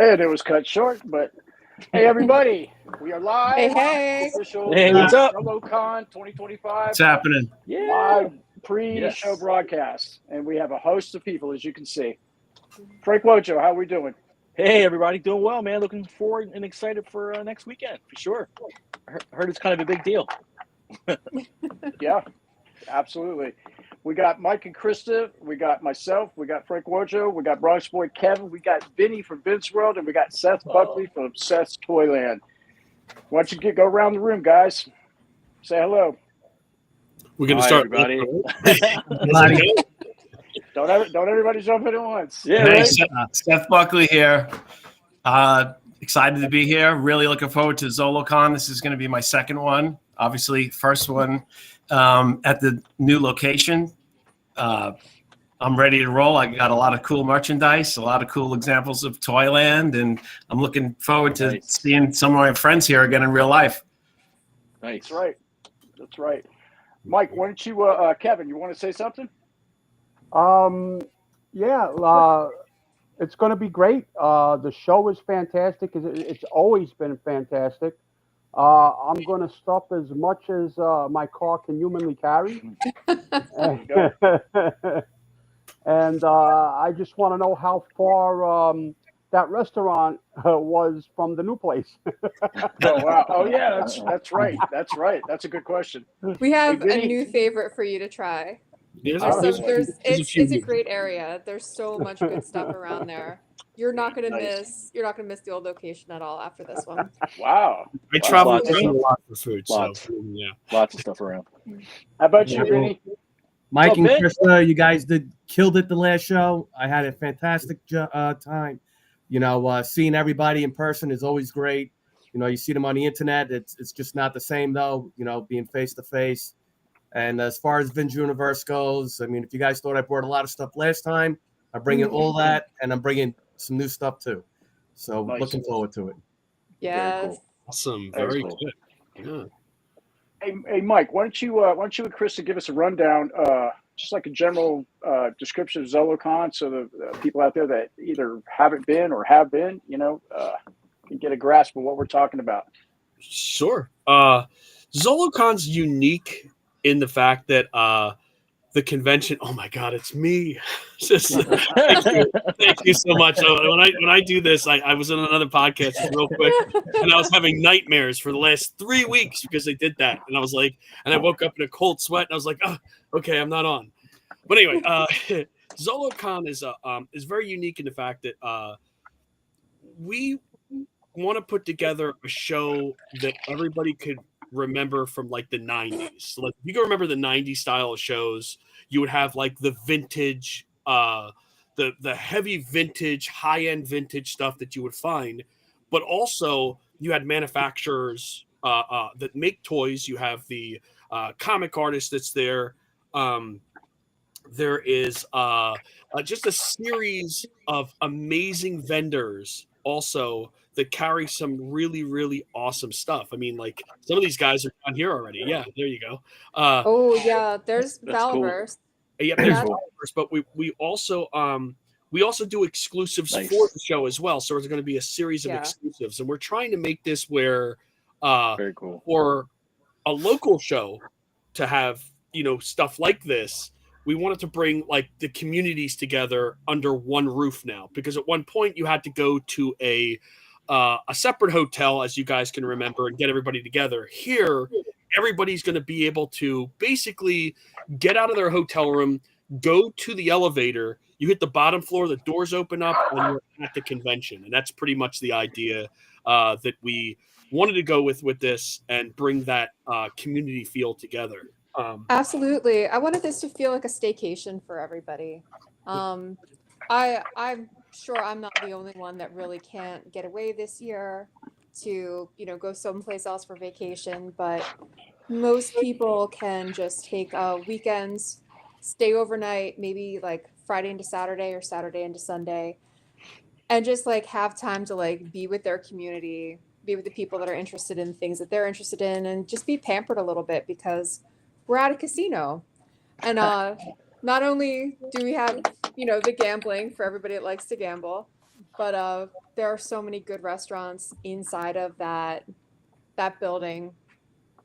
And it was cut short, but hey, everybody, we are live. Hey. Official Hey, what's up? Zolocon 2025. What's happening? Live pre-show broadcast. And we have a host of people, as you can see. Frank Wojo, how are we doing? Hey, everybody, doing well, man. Looking forward and excited for next weekend, for sure. I heard it's kind of a big deal. Yeah, absolutely. We got Mike and Krista. We got myself. We got Frank Wojo. We got Bronx boy Kevin. We got Vinnie from Vince World. And we got Seth Buckley from Seth's Toyland. Why don't you go around the room, guys? Say hello. We're going to start. Everybody. Don't everybody jump in at once. Yeah, Hey, right? Seth Buckley here. Excited to be here. Really looking forward to Zolocon. This is going to be my second one. Obviously, first one at the new location. I'm ready to roll. I got a lot of cool merchandise, a lot of cool examples of Toyland, and I'm looking forward to seeing some of my friends here again in real life. Nice. That's right. Mike, why don't you, Kevin, you want to say something? It's going to be great. The show is fantastic. It's always been fantastic. I'm going to stop as much as my car can humanly carry. And I just want to know how far that restaurant was from the new place. Oh, wow. Oh, yeah, that's right. That's a good question. We have a new favorite for you to try. It's a great area. There's so much good stuff around there. You're not gonna miss the old location at all after this one. Wow. I travel Lots a lot for food. Lots. So, yeah. Lots of stuff around. How about you, Vinnie? Mike and Vin? Krista, you guys killed it the last show. I had a fantastic time. Seeing everybody in person is always great. You see them on the internet. It's just not the same though. Being face to face. And as far as Vince Universe goes, I mean, if you guys thought I brought a lot of stuff last time, I'm bringing all that, and I'm bringing some new stuff too. So looking forward to it. Yes. Cool. Awesome. Very cool. good. Yeah. Hey, Mike, why don't you and Krista give us a rundown, just like a general description of Zolocon, so the people out there that either haven't been or have been, can get a grasp of what we're talking about. Sure. Zolocon's unique in the fact that the convention. Oh my God, it's me! Thank you so much. When I do this, I was on another podcast real quick, and I was having nightmares for the last 3 weeks because they did that, and I was like, and I woke up in a cold sweat, and I was like, oh, okay, I'm not on. But anyway, Zolocon is very unique in the fact that we want to put together a show that everybody could remember from like the 90s. So like if you can remember the 90s style of shows, you would have like the vintage, the heavy vintage, high-end vintage stuff that you would find, but also you had manufacturers that make toys. You have the comic artist that's there. There is just a series of amazing vendors also that carry some really, really awesome stuff. I mean, like some of these guys are on here already. Yeah, there you go. There's Valverse. Cool. Yeah, there's Valverse, but we also do exclusives for the show as well. So there's going to be a series of exclusives, and we're trying to make this where very cool for a local show to have stuff like this. We wanted to bring like the communities together under one roof now, because at one point you had to go to a separate hotel, as you guys can remember, and get everybody together. Here, everybody's going to be able to basically get out of their hotel room, go to the elevator, you hit the bottom floor, the doors open up, and you're at the convention. And that's pretty much the idea that we wanted to go with this and bring that community feel together. Absolutely. I wanted this to feel like a staycation for everybody. I'm sure I'm not the only one that really can't get away this year to, go someplace else for vacation, but most people can just take weekends, stay overnight, maybe like Friday into Saturday or Saturday into Sunday, and just like have time to like be with their community, be with the people that are interested in things that they're interested in, and just be pampered a little bit, because we're at a casino. And not only do we have, the gambling for everybody that likes to gamble, but there are so many good restaurants inside of that building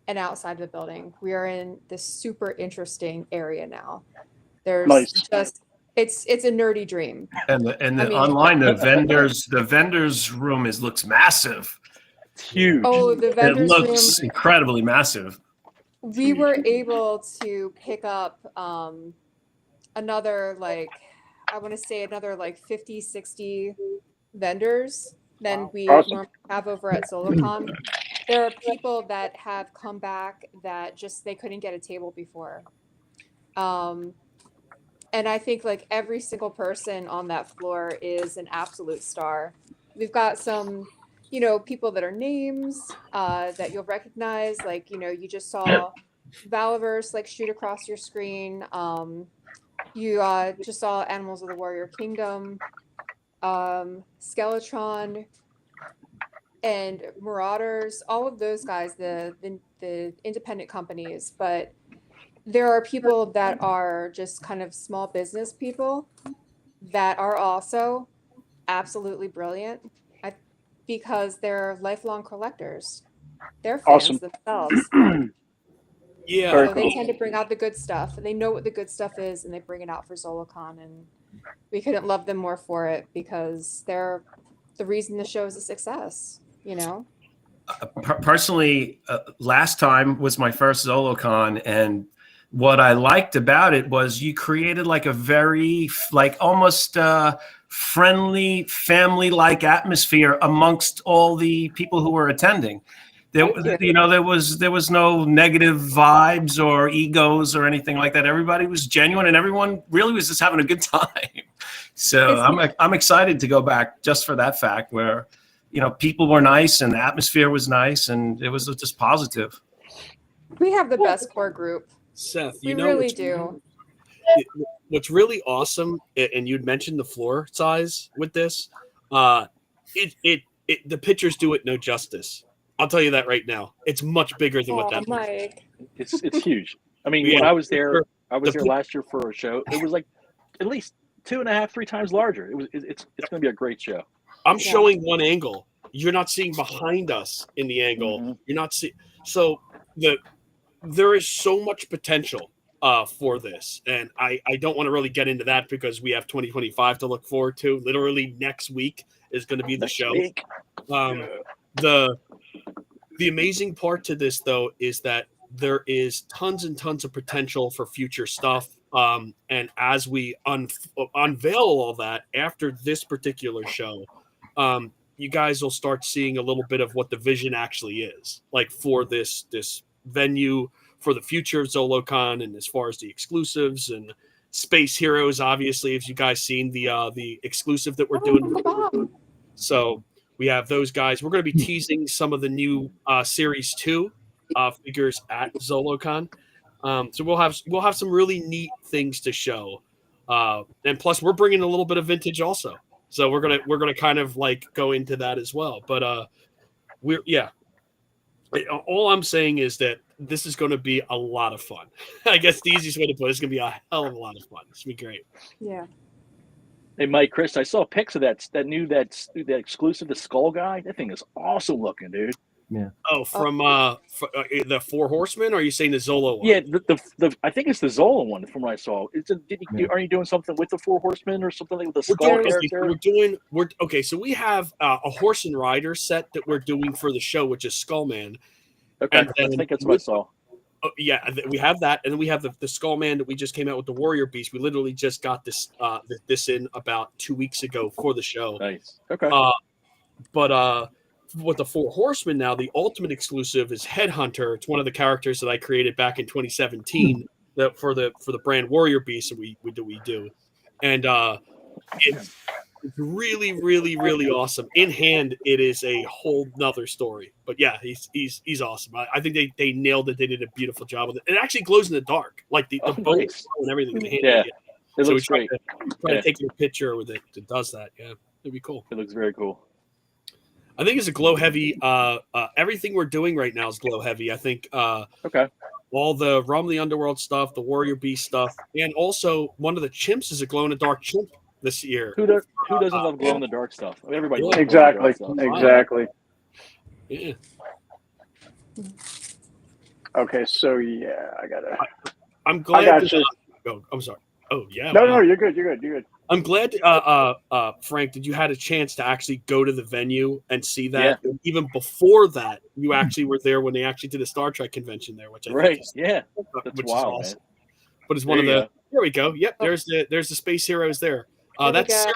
and outside of the building. We are in this super interesting area now. There's Nice. just it's a nerdy dream. And the I mean- online the vendors room looks massive. It's huge. Oh, the It vendors room. looks incredibly massive. We were able to pick up another like I want to say another like 50, 60 vendors than we Awesome. normally have over at Zolocon. There are people that have come back that just they couldn't get a table before. And I think like every single person on that floor is an absolute star. We've got some, people that are names that you'll recognize. Like, you just saw Valaverse like shoot across your screen. You just saw Animals of the Warrior Kingdom, Skeletron, and Marauders. All of those guys, the independent companies, but there are people that are just kind of small business people that are also absolutely brilliant because they're lifelong collectors. They're fans Awesome. themselves. Yeah. Very So they cool. tend to bring out the good stuff, and they know what the good stuff is, and they bring it out for Zolocon, and we couldn't love them more for it because they're the reason the show is a success, Personally, last time was my first Zolocon, and what I liked about it was you created like a very almost friendly family-like atmosphere amongst all the people who were attending. There was no negative vibes or egos or anything like that. Everybody was genuine, and everyone really was just having a good time. So I'm excited to go back just for that fact, where people were nice and the atmosphere was nice, and it was just positive. We have the best core group. Seth, We really do. What's really awesome, and you'd mentioned the floor size with this, the pictures do it no justice. I'll tell you that right now. It's much bigger than what that looks like. Mike. It's huge. I mean, Yeah. when I was there The- last year for a show. It was like at least 2.5, 3 times larger. It's going to be a great show. I'm Yeah. showing one angle. You're not seeing behind us in the angle. Mhm. You're not seeing. So there is so much potential for this, and I don't want to really get into that because we have 2025 to look forward to. Literally next week is going to be the show. The amazing part to this, though, is that there is tons and tons of potential for future stuff. And as we unveil all that after this particular show, you guys will start seeing a little bit of what the vision actually is, like for this venue, for the future of Zolocon, and as far as the exclusives and Space Heroes. Obviously, if you guys seen the exclusive that we're doing, so we have those guys. We're going to be teasing some of the new Series 2 figures at Zolocon. So we'll have some really neat things to show, and plus we're bringing a little bit of vintage also. So we're gonna kind of like go into that as well. But all I'm saying is that this is going to be a lot of fun. I guess the easiest way to put it is going to be a hell of a lot of fun. It's going to be great. Yeah. Hey, Mike, Chris, I saw pics of that exclusive, the skull guy. That thing is awesome looking, dude. Oh, from the Four Horsemen? Or are you saying the Zolo one? Yeah, the I think it's the Zola one from what I saw. Are you doing something with the Four Horsemen or something like with the skull character? So we have a horse and rider set that we're doing for the show, which is Skullman. Okay, And I then think that's what I saw. Oh, yeah, we have that, and then we have the Skullman that we just came out with the Warrior Beast. We literally just got this in about 2 weeks ago for the show. Nice. Okay. But with the Four Horsemen now, the ultimate exclusive is Headhunter. It's one of the characters that I created back in 2017 for the brand Warrior Beast that we do, and it's really, really, really awesome. In hand, it is a whole nother story. But yeah, he's awesome. I think they nailed it. They did a beautiful job with it. It actually glows in the dark, like the bones nice. and everything. In the hand. Yeah, it So looks great. Try to take a picture with it that does that. Yeah, it'd be cool. It looks very cool. I think it's a glow heavy. Everything we're doing right now is glow heavy. I think Okay. all the Realm of the Underworld stuff, the Warrior Beast stuff, and also one of the chimps is a glow in the dark chimp this year. Who doesn't love glow in the dark stuff? I mean, everybody loves Exactly. glow in the dark stuff. Exactly. Yeah. Okay, so yeah, I'm glad. got you. Oh, I'm sorry. Oh yeah. No, wow. no, you're good. You're good. I'm glad, Frank, that you had a chance to actually go to the venue and see that. Yeah. Even before that, you actually were there when they actually did a Star Trek convention there, which I think is, That's which wild, is awesome. man. But it's one of There the. you Here we go. Yep, there's the Space Heroes there. There we That's go.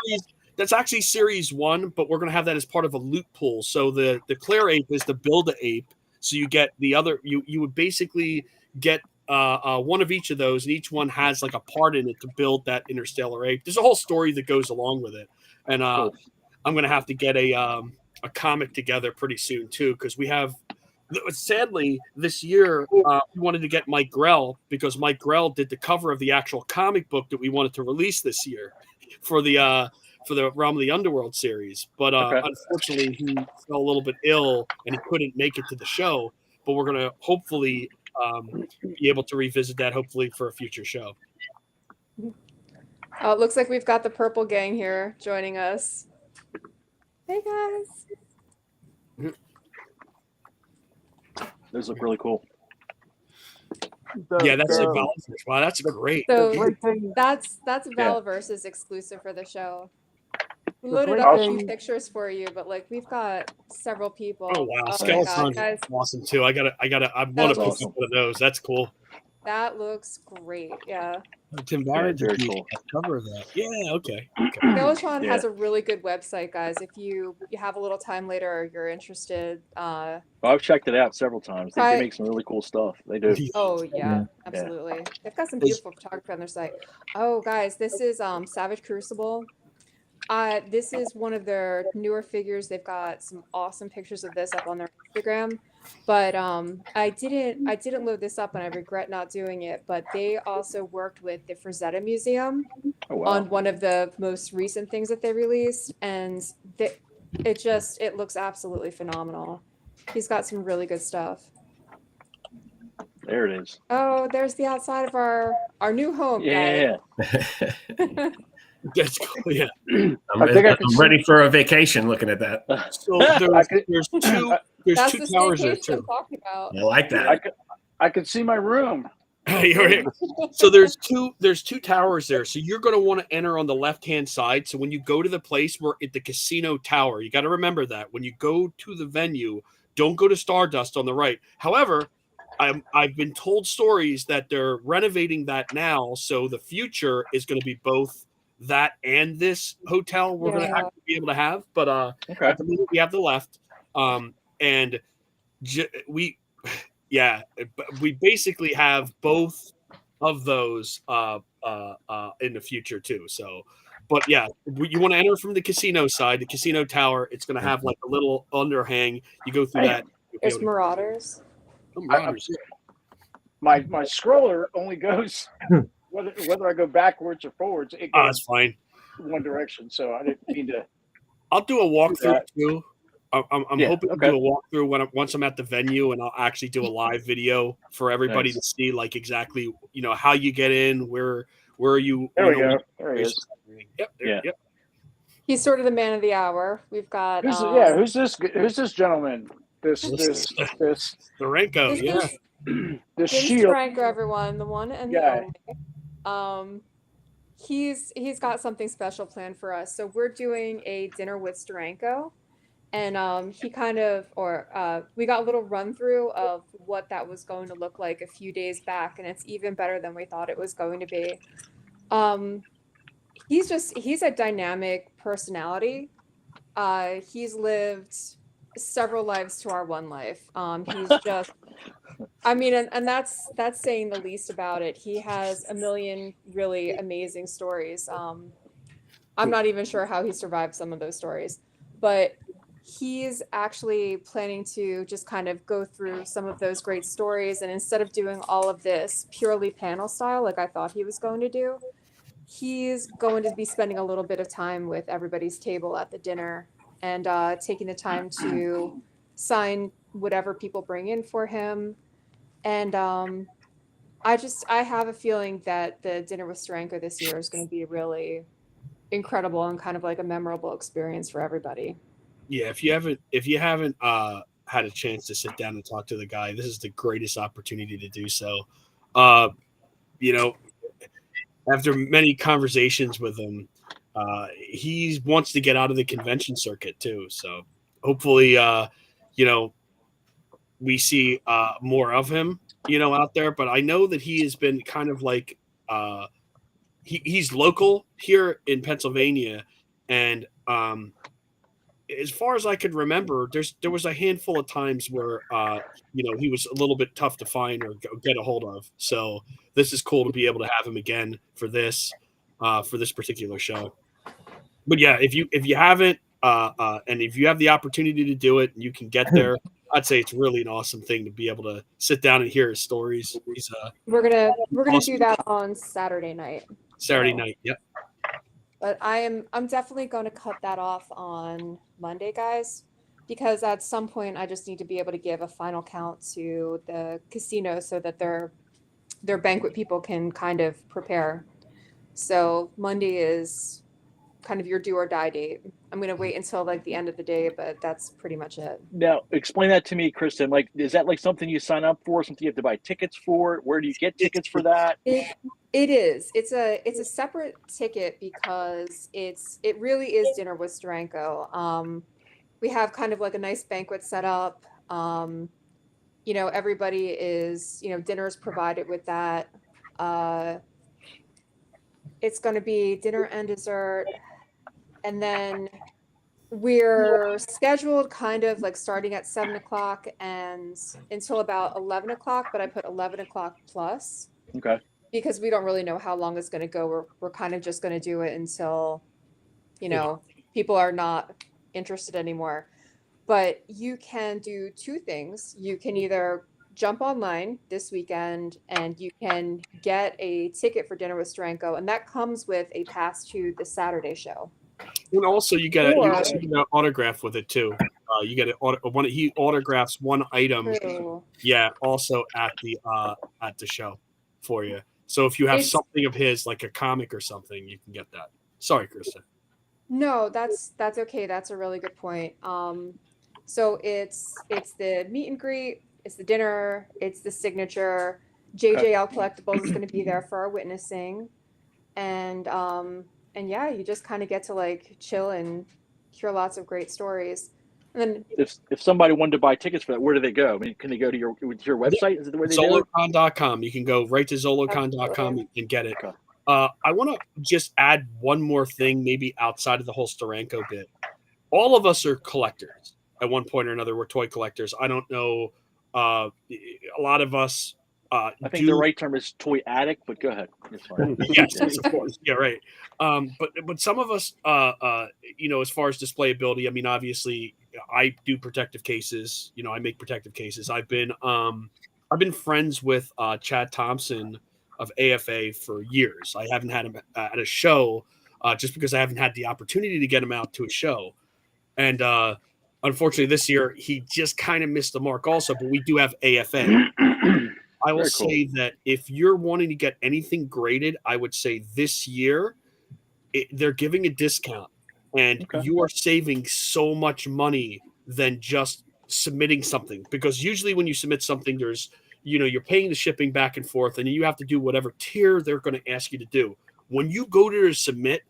that's actually series 1, but we're gonna have that as part of a loot pool. So the Claire ape is the build a ape. So you get the other. You would basically get one of each of those, and each one has like a part in it to build that interstellar ape. There's a whole story that goes along with it, and Cool. I'm gonna have to get a comic together pretty soon too, because we have. Sadly, this year we wanted to get Mike Grell because Mike Grell did the cover of the actual comic book that we wanted to release this year for the Realm of the Underworld series. But unfortunately, he fell a little bit ill and he couldn't make it to the show. But we're gonna hopefully be able to revisit that hopefully for a future show. It looks like we've got the Purple Gang here joining us. Hey guys. Those look really cool. Yeah, that's like Valaverse. Wow, that's great. So great thing- that's Valaverse's exclusive for the show. We The loaded great up a thing- few pictures for you, but like we've got several people. Oh wow, my Skeleton's God, guys, awesome too. I want to That's pick awesome. up one of those. That's cool. that looks great. Yeah. Tim Yeah, Barrett very did cool. the cover of that. Yeah, okay. Skeleton Yeah. has a really good website, guys. If you have a little time later or you're interested, I've checked it out several times. They make some really cool stuff. They do. oh yeah, absolutely. They've got some beautiful photography on their site. Oh guys, this is Savage Crucible. This is one of their newer figures. They've got some awesome pictures of this up on their Instagram. But I didn't load this up and I regret not doing it. But they also worked with the Frazetta Museum on one of the most recent things that they released, and it looks absolutely phenomenal. He's got some really good stuff. There it is. Oh, there's the outside of our new home. Yeah. That's cool. Yeah. I'm ready for a vacation looking at that. So there's That's two the towers there staycation I'm too. talking about. I like that. I could see my room. So there's two towers there. So you're going to want to enter on the left-hand side. So when you go to the place, we're at the casino tower. You got to remember that when you go to the venue, don't go to Stardust on the right. However, I've been told stories that they're renovating that now. So the future is going to be both that and this hotel we're going to actually be able to have. But at the moment we have the left. And we basically have both of those in the future too. So, but yeah, you want to enter from the casino side, the casino tower. It's going to have like a little underhang. You go through that. There's Marauders. Marauders. My scroller only goes whether I go backwards or forwards. It goes That's fine. one direction. So I didn't mean to. I'll do a walkthrough too. I'm hoping to do a walkthrough once I'm at the venue, and I'll actually do a live video for everybody to see, like exactly how you get in, where are you. There we go. There he is. Yep. He's sort of the man of the hour. We've got who's this gentleman? This Lorenko, this Jim shield. Franco, everyone, the one and the only. He's got something special planned for us. So we're doing a dinner with Steranko. And we got a little run through of what that was going to look like a few days back, and it's even better than we thought it was going to be. He's a dynamic personality. He's lived several lives to our one life. He's just, and that's saying the least about it. He has a million really amazing stories. I'm not even sure how he survived some of those stories, but he's actually planning to just kind of go through some of those great stories. And instead of doing all of this purely panel style, like I thought he was going to do, he's going to be spending a little bit of time with everybody's table at the dinner and taking the time to sign whatever people bring in for him. And I have a feeling that the dinner with Steranko this year is going to be really, incredible and kind of like a memorable experience for everybody. Yeah, if you haven't had a chance to sit down and talk to the guy, this is the greatest opportunity to do so. You know, after many conversations with him, he wants to get out of the convention circuit too. So hopefully, you know, we see more of him, you know, out there. But I know that he has been kind of like he's local here in Pennsylvania, and as far as I could remember, there was a handful of times where you know, he was a little bit tough to find or get a hold of. So this is cool to be able to have him again for this particular show. But yeah, if you haven't and if you have the opportunity to do it and you can get there, I'd say it's really an awesome thing to be able to sit down and hear his stories. He's We're gonna awesome. do that on Saturday night. Saturday night. Yep. But I'm definitely going to cut that off on Monday, guys, because at some point I just need to be able to give a final count to the casino so that their banquet people can kind of prepare. So Monday is kind of your do or die date. I'm going to wait until like the end of the day, but that's pretty much it. Now, explain that to me, Kristen. Like, is that like something you sign up for? Something you have to buy tickets for? Where do you get tickets for that? It is. It's a separate ticket because it really is dinner with Steranko. We have kind of like a nice banquet set up. You know, everybody is, you know, dinner is provided with that. It's going to be dinner and dessert. And then we're scheduled kind of like starting at 7 o'clock and until about 11 o'clock, but I put 11 o'clock plus. Okay. Because we don't really know how long it's going to go. We're kind of just going to do it until, you know, people are not interested anymore. But you can do two things. You can either jump online this weekend and you can get a ticket for dinner with Steranko, and that comes with a pass to the Saturday show. And also you get an autograph with it too. You get he autographs one item. True. Yeah, also at the show for you. So if you have something of his, like a comic or something, you can get that. Sorry, Krista. No, that's okay. That's a really good point. So it's the meet and greet, it's the dinner, it's the signature. JJL Collectibles is going to be there for our witnessing, and yeah, you just kind of get to like chill and hear lots of great stories. And then if somebody wanted to buy tickets for that, where do they go? I mean, can they go to your website? Is it the way they do it? Zolocon.com. You can go right to Zolocon.com and get it. Okay. I want to just add one more thing, maybe outside of the whole Steranko bit. All of us are collectors at one point or another. We're toy collectors. I don't know. A lot of us. I think the right term is toy addict, but go ahead. It's fine. Yes, of course. Yeah, right. But some of us, you know, as far as displayability, I mean, obviously, I do protective cases. You know, I make protective cases. I've been friends with Chad Thompson of AFA for years. I haven't had him at a show just because I haven't had the opportunity to get him out to a show. And unfortunately, this year he just kind of missed the mark. Also, but we do have AFA. I will say that if you're wanting to get anything graded, I would say this year they're giving a discount, and you are saving so much money than just submitting something. Because usually when you submit something, there's, you know, you're paying the shipping back and forth, and you have to do whatever tier they're going to ask you to do. When you go to submit,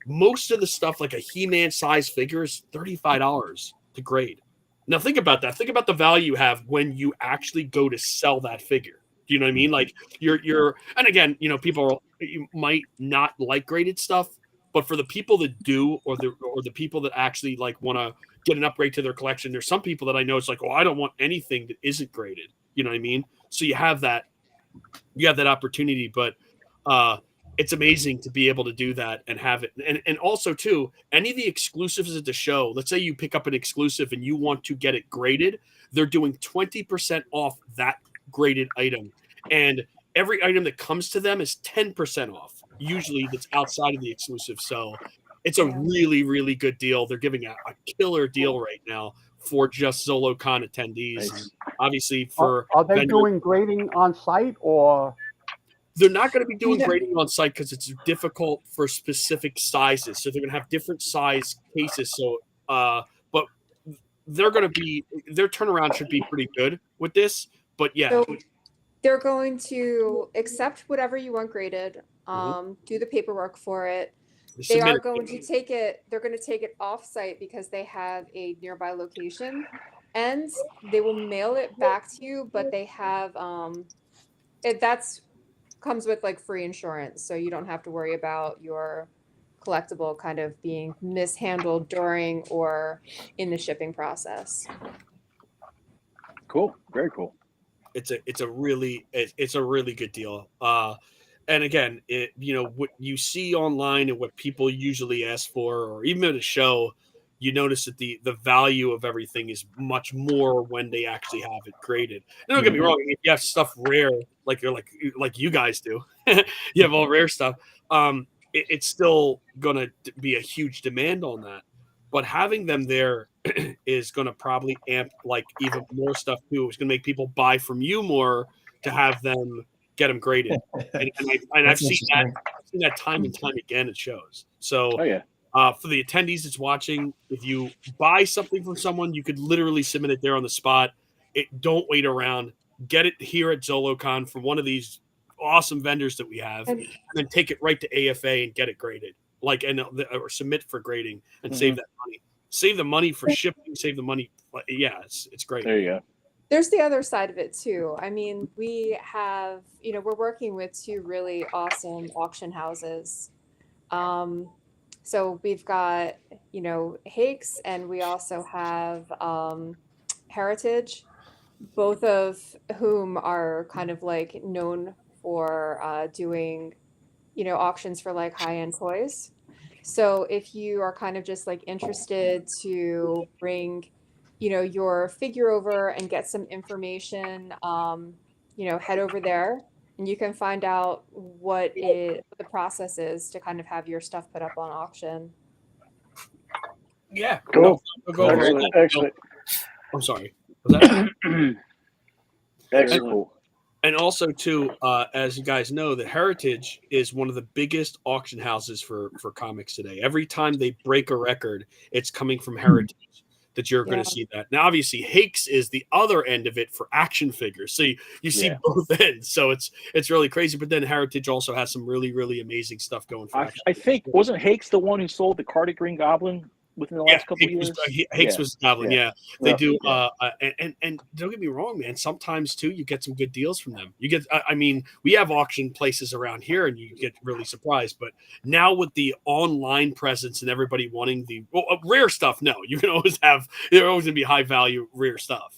most of the stuff, like a He-Man size figure, is $35 to grade. Now think about that. Think about the value you have when you actually go to sell that figure. Do you know what I mean? Like you're, and again, you know, you might not like graded stuff, but for the people that do, or the people that actually like want to get an upgrade to their collection, there's some people that I know it's like, oh, I don't want anything that isn't graded. You know what I mean? So you have that opportunity, but it's amazing to be able to do that and have it. And also too, any of the exclusives at the show, let's say you pick up an exclusive and you want to get it graded, they're doing 20% off that graded item. And every item that comes to them is 10% off, usually that's outside of the exclusive. So it's a really, really good deal. They're giving a killer deal right now for just Zolocon attendees. Nice. Obviously for are they doing grading on site or? They're not going to be doing grading on site because it's difficult for specific sizes. So they're going to have different size cases. So, but they're going to be, their turnaround should be pretty good with this. But yeah. So they're going to accept whatever you want graded, do the paperwork for it. They are going to take it, they're going to take it off site because they have a nearby location, and they will mail it back to you, but they have, that's comes with like free insurance. So you don't have to worry about your collectible kind of being mishandled during or in the shipping process. Cool. Very cool. It's a really good deal. And again, what you see online and what people usually ask for, or even at a show, you notice that the value of everything is much more when they actually have it graded. And don't get me wrong, if you have stuff rare, like you guys do, you have all rare stuff, it's still gonna be a huge demand on that. But having them there is gonna probably amp like even more stuff too. It's gonna make people buy from you more to have them get them graded. And I've seen that time and time again at shows. So for the attendees that's watching, if you buy something from someone, you could literally submit it there on the spot. Don't wait around. Get it here at Zolocon from one of these awesome vendors that we have, and then take it right to AFA and get it graded. Or submit for grading and save that money. Save the money for shipping. Save the money. Yeah, it's great. There you go. There's the other side of it too. I mean, we have, we're working with two really awesome auction houses. So we've got, Hakes, and we also have Heritage, both of whom are kind of like known for doing, auctions for like high-end toys. So if you are kind of just like interested to bring, your figure over and get some information, head over there and you can find out what the process is to kind of have your stuff put up on auction. Yeah. Cool. Excellent. I'm sorry. Was that? Excellent. Cool. And also, too, as you guys know, the Heritage is one of the biggest auction houses for comics today. Every time they break a record, it's coming from Heritage that you're going to see that. Now, obviously, Hakes is the other end of it for action figures. So you see both ends. So it's really crazy. But then Heritage also has some really, really amazing stuff going for I think, wasn't Hakes the one who sold the Cardi Green Goblin within the last couple of years? Hakes was Goblin, They do, and don't get me wrong, man. Sometimes too, you get some good deals from them. You get, we have auction places around here, and you get really surprised. But now with the online presence and everybody wanting the rare stuff, no, you can always have. They're always gonna be high value rare stuff,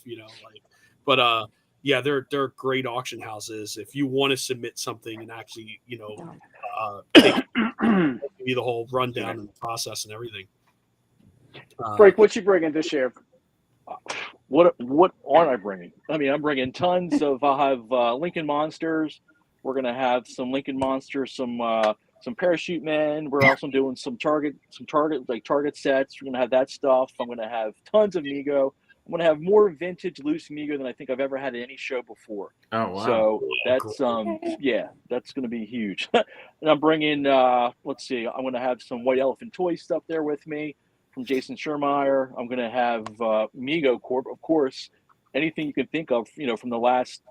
But they're great auction houses. If you want to submit something and actually, give you the whole rundown and the process and everything. Frank, what you bringing this year? What aren't I bringing? I'm bringing tons of. I'll have Lincoln Monsters. We're gonna have some Lincoln Monsters, some Parachute Men. We're also doing some target sets. We're gonna have that stuff. I'm gonna have tons of Mego. I'm gonna have more vintage loose Mego than I think I've ever had at any show before. Oh wow! So that's that's gonna be huge. And I'm bringing. Let's see. I'm gonna have some White Elephant toy stuff there with me. From Jason Schermeyer. I'm going to have Mego Corp, of course. Anything you can think of, from the last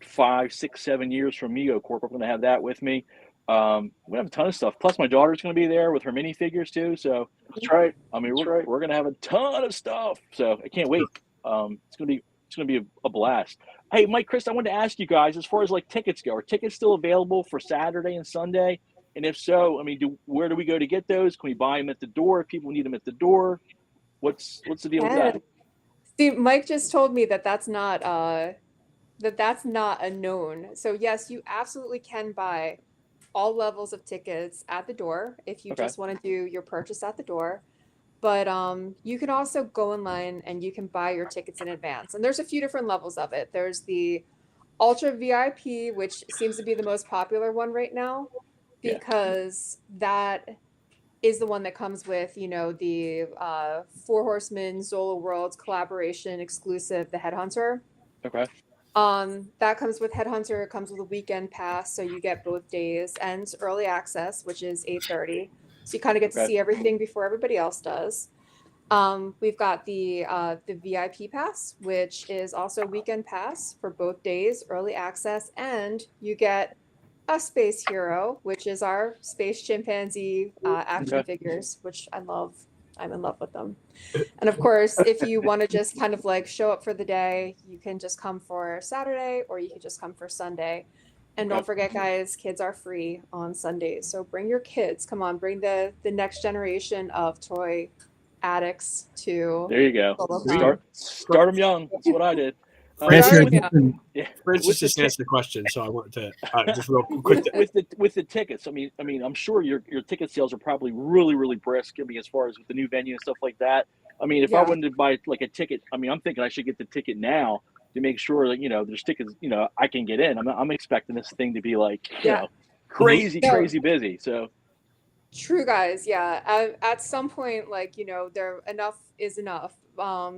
5, 6, 7 years from Mego Corp. I'm going to have that with me. We have a ton of stuff. Plus, my daughter's going to be there with her minifigures too. So that's right. We're going to have a ton of stuff. So I can't wait. It's going to be a blast. Hey, Mike, Chris, I wanted to ask you guys, as far as like tickets go, are tickets still available for Saturday and Sunday? And if so, where do we go to get those? Can we buy them at the door if people need them at the door? What's the deal with that? See, Mike just told me that's not a known. So yes, you absolutely can buy all levels of tickets at the door if you just want to do your purchase at the door. But you can also go online and you can buy your tickets in advance. And there's a few different levels of it. There's the Ultra VIP, which seems to be the most popular one right now. Because that is the one that comes with, the Four Horsemen, Zolo Worlds collaboration exclusive, the Headhunter. Okay. That comes with Headhunter. It comes with a weekend pass, so you get both days and early access, which is 8:30. So you kind of get to see everything before everybody else does. We've got the VIP pass, which is also a weekend pass for both days, early access, and you get a Space Hero, which is our space chimpanzee action figures, which I love. I'm in love with them. And of course, if you want to just kind of like show up for the day, you can just come for Saturday or you can just come for Sunday. And don't forget, guys, kids are free on Sundays. So bring your kids. Come on, bring the next generation of toy addicts to. There you go. Start them young. That's what I did. Francis just answered the question, so I wanted to just real quick with the tickets. I mean, I'm sure your ticket sales are probably really brisk. I mean, as far as with the new venue and stuff like that. I mean, if I wanted to buy like a ticket, I mean, I'm thinking I should get the ticket now to make sure that there's tickets. I can get in. I'm expecting this thing to be like crazy busy. So. True, guys. Yeah. At some point, like, there enough is enough.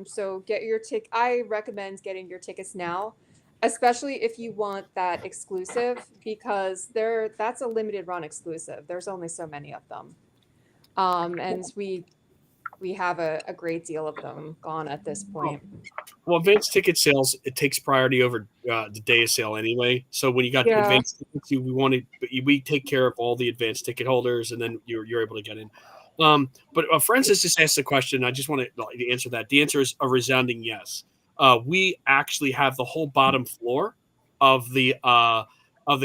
So get your ticket. I recommend getting your tickets now, especially if you want that exclusive, because that's a limited run exclusive. There's only so many of them. And we have a great deal of them gone at this point. Well, advanced ticket sales, it takes priority over the day of sale anyway. So when you got the advanced tickets, we take care of all the advanced ticket holders, and then you're able to get in. But Francis just asked the question. I just want to answer that. The answer is a resounding yes. We actually have the whole bottom floor of the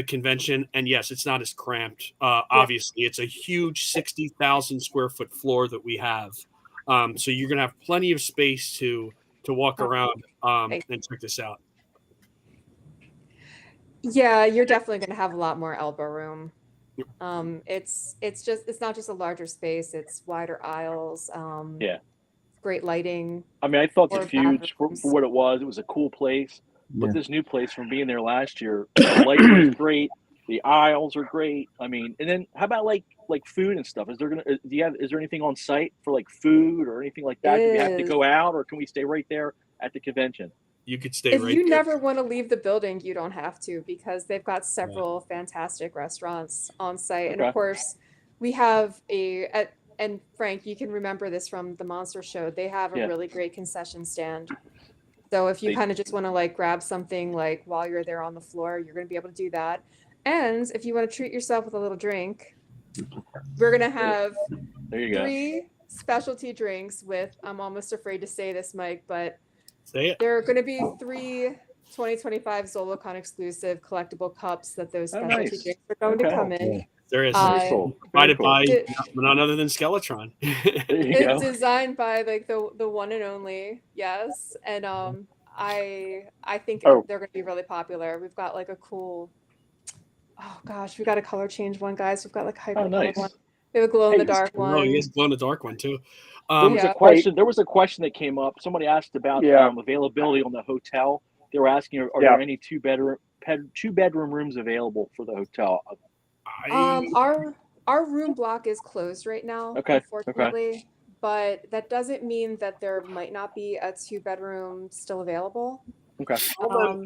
convention, and yes, it's not as cramped. Obviously, it's a huge 60,000 square foot floor that we have. So you're gonna have plenty of space to walk around and check this out. Yeah, you're definitely gonna have a lot more elbow room. It's not just a larger space, it's wider aisles, great lighting. I mean, I thought the huge for what it was a cool place. But this new place, from being there last year, the lighting was great, the aisles are great. I mean, and then how about like food and stuff? Is there anything on site for like food or anything like that? Do we have to go out, or can we stay right there at the convention? You could stay if right you there. never want to leave the building, you don't have to, because they've got several fantastic restaurants on site. And of course, we have and Frank, you can remember this from the Monster Show. They have a really great concession stand. So if you kind of just want to like grab something like while you're there on the floor, you're going to be able to do that. And if you want to treat yourself with a little drink, we're going to have 3 specialty drinks with, I'm almost afraid to say this, Mike, but there are going to be 3 2025 Zolocon exclusive collectible cups that those specialty drinks are going to come in. There is. Provided by none other than Skeletron. It's designed by like the one and only, yes. And I think they're going to be really popular. We've got like a cool, we got a color change one, guys. We've got like a hyper color one. We have a glow in the dark one. Oh, he has glow in the dark one too. There was a question that came up. Somebody asked about availability on the hotel. They were asking, are there any two bedroom rooms available for the hotel? Our room block is closed right now, unfortunately. But that doesn't mean that there might not be a 2-bedroom still available. Okay.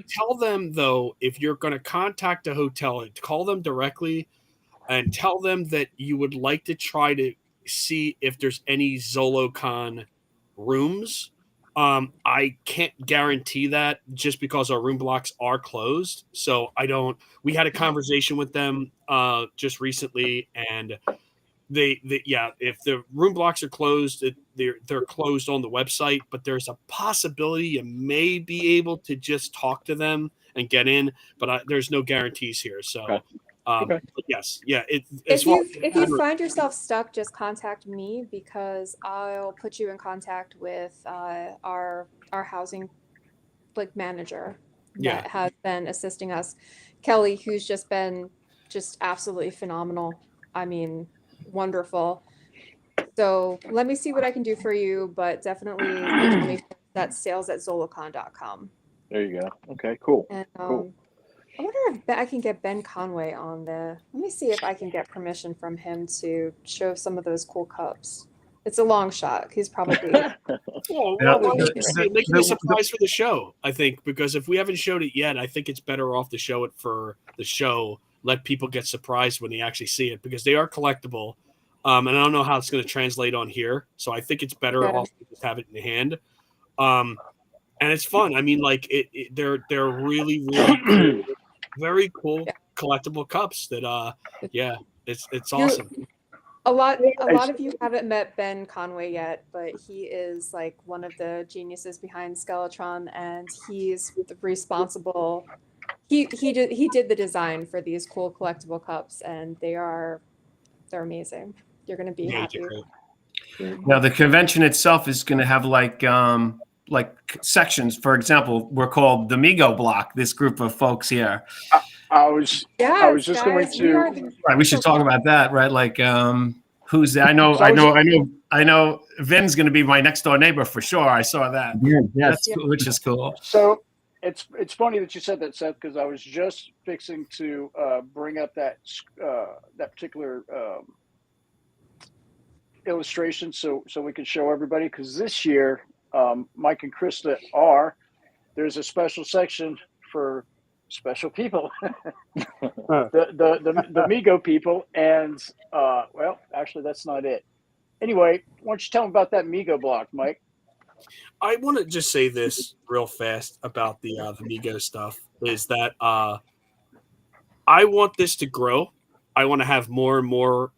Tell them though, if you're going to contact a hotel, call them directly and tell them that you would like to try to see if there's any Zolocon rooms. I can't guarantee that just because our room blocks are closed. So we had a conversation with them just recently, and if the room blocks are closed, they're closed on the website, but there's a possibility you may be able to just talk to them and get in, but there's no guarantees here. So but yes, if you find yourself stuck, just contact me, because I'll put you in contact with our housing manager that has been assisting us, Kelly, who's just been absolutely phenomenal. I mean, wonderful. So let me see what I can do for you, but definitely that's sales@zolocon.com. There you go. Okay, cool. And cool. I wonder if I can get Ben Conway on let me see if I can get permission from him to show some of those cool cups. It's a long shot. He's probably Well, Yeah, make it a surprise for the show, I think, because if we haven't showed it yet, I think it's better off to show it for the show. Let people get surprised when they actually see it, because they are collectible. And I don't know how it's going to translate on here, so I think it's better Okay. off to just have it in hand. And it's fun. I mean, like they're really cool, very cool collectible cups. That it's awesome. a lot of you haven't met Ben Conway yet, but he is like one of the geniuses behind Skeletron, and he's responsible. He did the design for these cool collectible cups, and they're amazing. You're gonna be happy. Now the convention itself is going to have like sections. For example, we're called the Mego block. This group of folks here. I was just going to. Right, we should talk about that, right? Like, who's that? I know. Vin's going to be my next door neighbor for sure. I saw that. Yes. Which is cool. So it's funny that you said that, Seth, because I was just fixing to bring up that particular illustration so we can show everybody, because this year Mike and Krista there's a special section for special people, the Mego people, and well, actually that's not it. Anyway, why don't you tell them about that Mego block, Mike? I want to just say this real fast about the Mego stuff, is that I want this to grow. I want to have more and more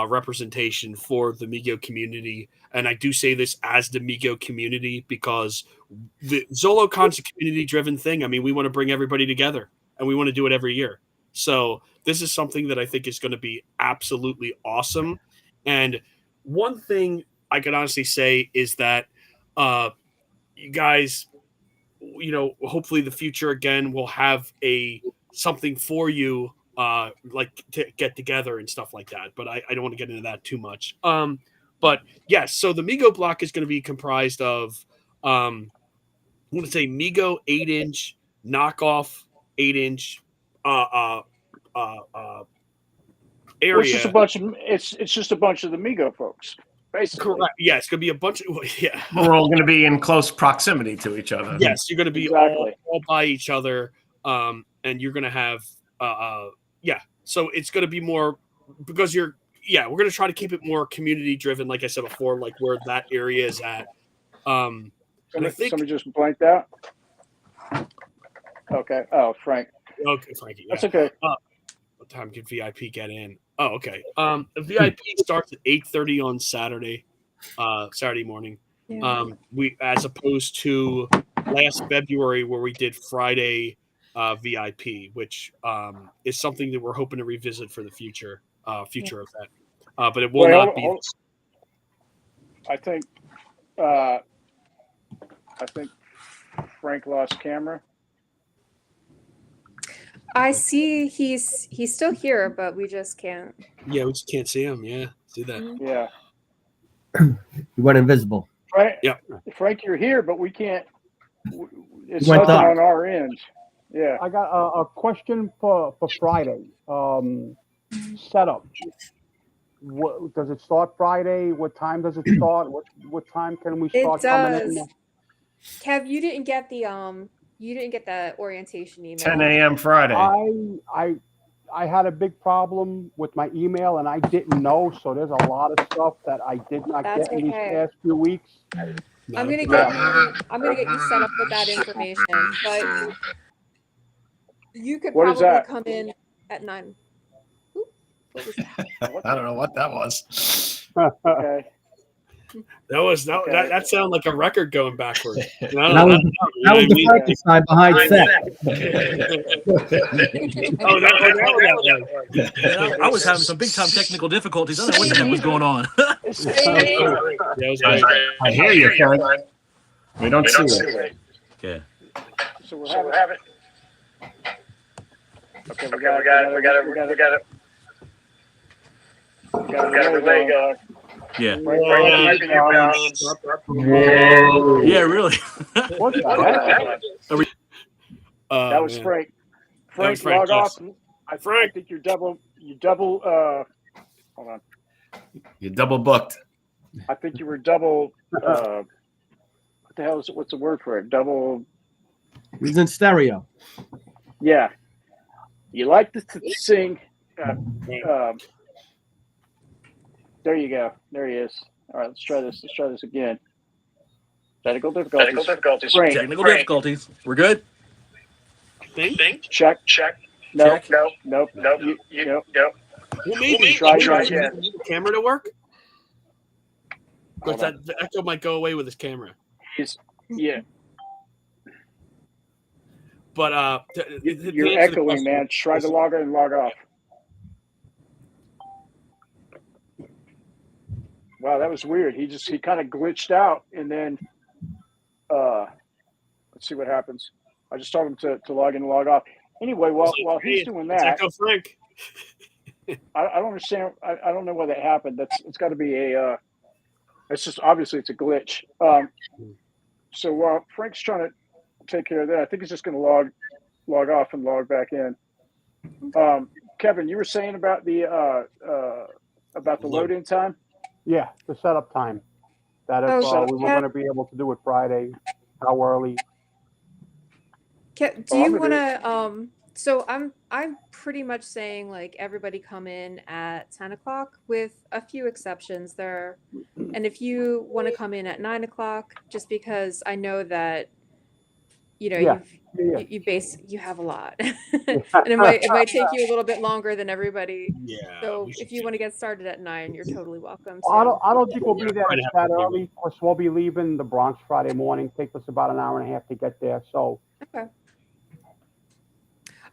representation for the Mego community. And I do say this as the Mego community, because the Zolocon's a community-driven thing. I mean, we want to bring everybody together, and we want to do it every year. So this is something that I think is going to be absolutely awesome. And one thing I could honestly say is that you guys, hopefully the future again will have something for you, like to get together and stuff like that. But I don't want to get into that too much. But yes, so the Mego block is going to be comprised of, I'm going to say Mego 8-inch, knockoff 8-inch area. Well, it's just a bunch of the Mego folks, basically. Correct. Yeah, it's going to be a bunch of, yeah. We're all going to be in close proximity to each other. Yes, you're going to be Exactly. all by each other, and you're going to have, so it's going to be more, because we're going to try to keep it more community driven, like I said before, like where that area is at. Somebody just blanked out. Okay. Oh, Frank. Okay, Frankie. Yeah. That's okay. What time can VIP get in? Oh, okay. The VIP starts at 8:30 on Saturday morning. Yeah. We, as opposed to last February where we did Friday VIP, which is something that we're hoping to revisit for the future event. But it will not be. I think Frank lost camera. I see he's still here, but we just can't. Yeah, we just can't see him. Yeah, see that. Yeah. You went invisible. Frank, Yeah. Frank, you're here, but we can't. It's went nothing dark. on our end. Yeah. I got a question for Friday. Setup. What, does it start Friday? What time does it start? What time can we start coming in? Kev, you didn't get the orientation email. 10 a.m. Friday. I had a big problem with my email and I didn't know, so there's a lot of stuff that I did not get in these past few weeks. I'm gonna get you set up with that information, but you could What is probably that? come in at 9. Oop, what was that? I don't know what that was. Okay. That sounded like a record going backwards. That was the Frankenstein behind Seth. I was having some big time technical difficulties. I don't know what the heck was going on. I hear you, Frank. We don't see it. Yeah. So we're having. Okay, we got a relay going. Yeah. Whoa. Yeah, really. What the heck? That was Frank. Frank, log off. I think you're double. Hold on. You're double booked. I think you were double. What the hell is it? What's the word for it? Double. He's in stereo. Yeah. You like to sing. There you go. There he is. All right, let's try this. Let's try this again. Technical difficulties. Frank. Technical difficulties. We're good. Think? Check. Nope. Check. Nope. Nope. Nope. Well, maybe Try try again. the camera to work. Because Hold on. the echo might go away with his camera. Yeah. But You're echoing, man. Try to log in and log off. Wow, that was weird. He kind of glitched out, and then let's see what happens. I just told him to log in and log off. Anyway, while he's doing that, Echo Frank. I don't understand. I don't know why that happened. It's got to be a. It's just obviously it's a glitch. So while Frank's trying to take care of that, I think he's just going to log off and log back in. Kevin, you were saying about the load-in time. Yeah, the setup time. That if we were going to be able to do it Friday, how early? Do you want to? So I'm pretty much saying like everybody come in at 10 o'clock with a few exceptions there, and if you want to come in at 9 o'clock, just because I know that you have a lot, and it might take you a little bit longer than everybody. Yeah. So if you want to get started at 9, you're totally welcome. I don't think we'll be there that early. Of course, we'll be leaving the Bronx Friday morning. Takes us about an hour and a half to get there. So. Okay.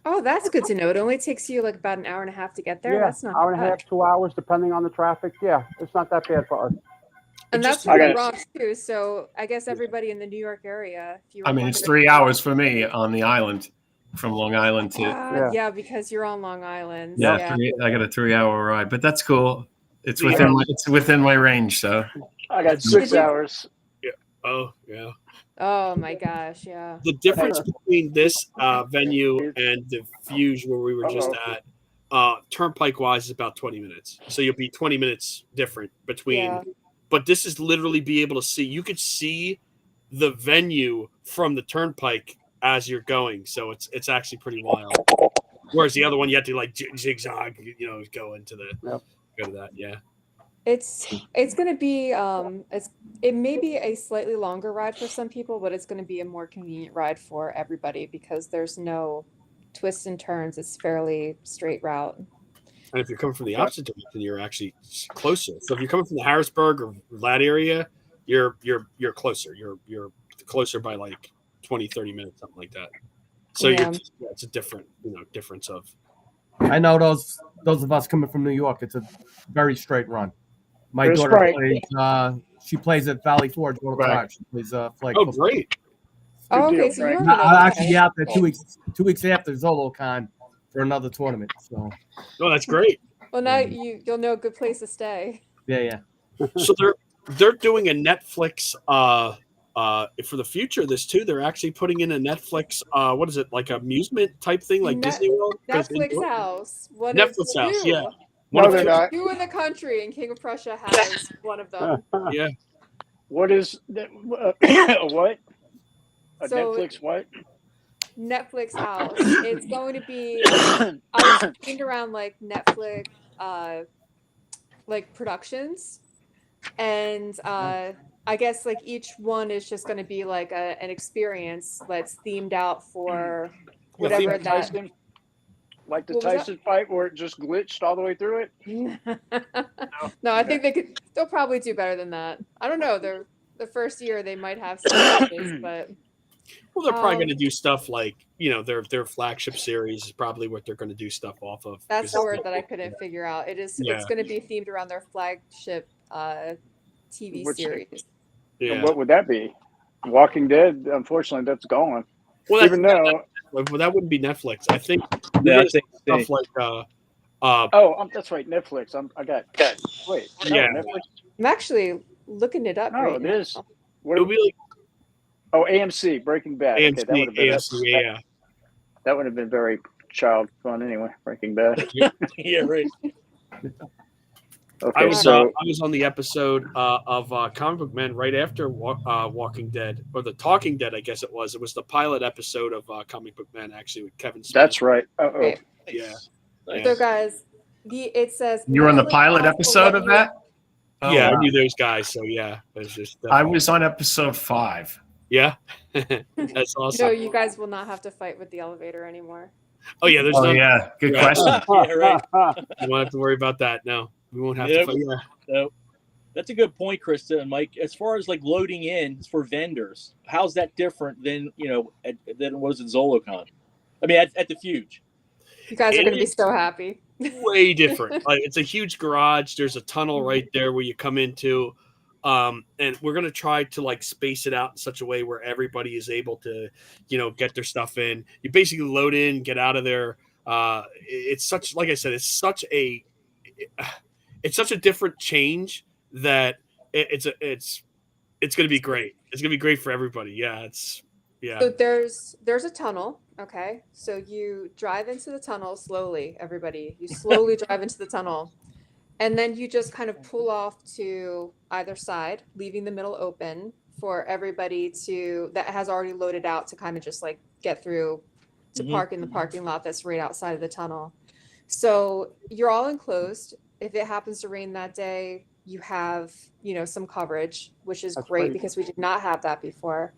Oh, that's good to know. It only takes you like about an hour and a half to get there. Yeah, That's not hour and a bad. half, 2 hours, depending on the traffic. Yeah, it's not that bad for us. And that's from the Bronx too. So I guess everybody in the New York area. If you it's 3 hours for me on the island, from Long Island to. Yeah, because you're on Long Island. Yeah. I got a 3-hour ride, but that's cool. It's within my range, so. I got 6 hours. Yeah. Oh yeah. Oh my gosh, yeah. The difference between this venue and the Fuse where we were just at, turnpike wise, is about 20 minutes. So you'll be 20 minutes different between. Yeah. But this is literally be able to see. You could see the venue from the turnpike as you're going. So it's actually pretty wild. Whereas the other one, you have to like zigzag, go into the go to that. Yeah. It's going to be it may be a slightly longer ride for some people, but it's going to be a more convenient ride for everybody because there's no twists and turns. It's fairly straight route. And if you're coming from the opposite direction, you're actually closer. So if you're coming from the Harrisburg or that area, you're closer. You're closer by like 20, 30 minutes, something like that. So it's a different difference of. I know those of us coming from New York, it's a very straight run. My daughter plays. She plays at Valley Forge. Right. She plays flag. Oh, great! Oh, okay. So you're I'll actually be out there 2 weeks after Zolocon for another tournament. So. Oh, that's great. Well, now you'll know a good place to stay. Yeah. So they're doing a Netflix for the future of this too. They're actually putting in a Netflix what is it, like amusement type thing, like Disney World? Netflix House. Netflix House, yeah. No, they're not. Two in the country, and King of Prussia has one of them. Yeah. What is that? What? A Netflix what? Netflix House. It's going to be I was thinking around like Netflix like productions, and I guess like each one is just going to be like an experience that's themed out for whatever that. Like the Tyson fight where it just glitched all the way through it? No, I think they'll probably do better than that. I don't know. The first year they might have some days, but well, they're probably going to do stuff like their flagship series is probably what they're going to do stuff off of. That's the word that I couldn't figure out. It's going to be themed around their flagship TV series. Yeah. And what would that be? Walking Dead. Unfortunately, that's gone. Well, even though. Well, that wouldn't be Netflix. I think stuff like that's right, Netflix. Wait, Netflix? I'm actually looking it up. No, it is. What would be like? Oh, AMC, Breaking Bad. AMC, that would have been AMC, yeah. That would have been very child fun anyway. Breaking Bad. Yeah, right. Okay, I was so I was on the episode of Comic Book Men right after Walking Dead, or the Talking Dead, I guess it was. It was the pilot episode of Comic Book Men, actually, with Kevin Smith. that's right. Uh-oh. Right. Yeah. So guys, it says You were on the not only pilot possible episode that of you- that? Oh, Yeah, I wow. knew those guys, so yeah. It was just I was on episode 5. yeah. That's awesome. No, you guys will not have to fight with the elevator anymore. Oh yeah, there's Oh, none. yeah. Good Yeah. question. Yeah, right. You won't have to worry about that. No, we won't have Yep. to fight. Yeah. So that's a good point, Krista and Mike. As far as like loading in for vendors, how's that different than than it was at Zolocon? I mean, at the Fuge. You guys are It going to be is- so happy. Way different. Like, it's a huge garage. There's a tunnel right there where you come into, and we're gonna try to like space it out in such a way where everybody is able to, get their stuff in. You basically load in, get out of there. It's such, like I said, it's such a different change that it's gonna be great. It's gonna be great for everybody. Yeah, So there's a tunnel. Okay. So you drive into the tunnel slowly, everybody. You slowly drive into the tunnel. And then you just kind of pull off to either side, leaving the middle open for everybody that has already loaded out to kind of just like get through to park in the parking lot that's right outside of the tunnel. So you're all enclosed. If it happens to rain that day, you have, some coverage, which is That's great great. because we did not have that before.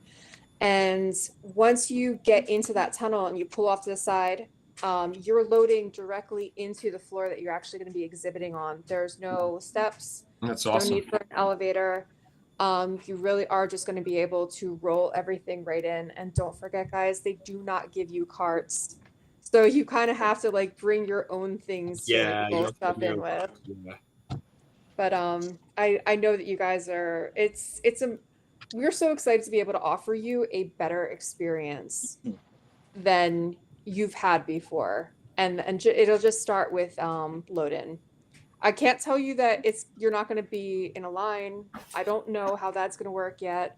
And once you get into that tunnel and you pull off to the side, you're loading directly into the floor that you're actually going to be exhibiting on. There's no steps, That's no awesome. need for an elevator. You really are just going to be able to roll everything right in. And don't forget, guys, they do not give you carts. So you kind of have to like bring your own things to roll stuff in with. Yeah. But I know that you guys are. We're so excited to be able to offer you a better experience than you've had before, and it'll just start with load in. I can't tell you that you're not going to be in a line. I don't know how that's going to work yet,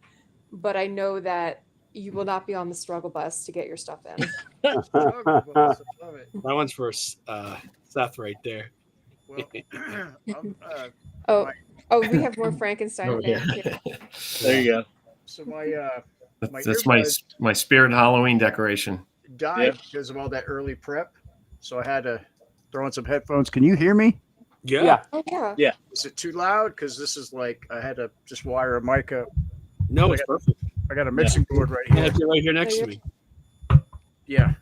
but I know that you will not be on the struggle bus to get your stuff in. That one's for Seth right there. Well, Oh, we have more Frankenstein. Oh, yeah. Here. There you go. so my That's earbuds my spirit Halloween decoration. died because of all that early prep, so I had to throw in some headphones. Can you hear me? Yeah. Oh yeah. Is it too loud? Because this is like I had to just wire a mic up. No, it's perfect. I got a mixing board right I here. have you right here next to me. Yeah,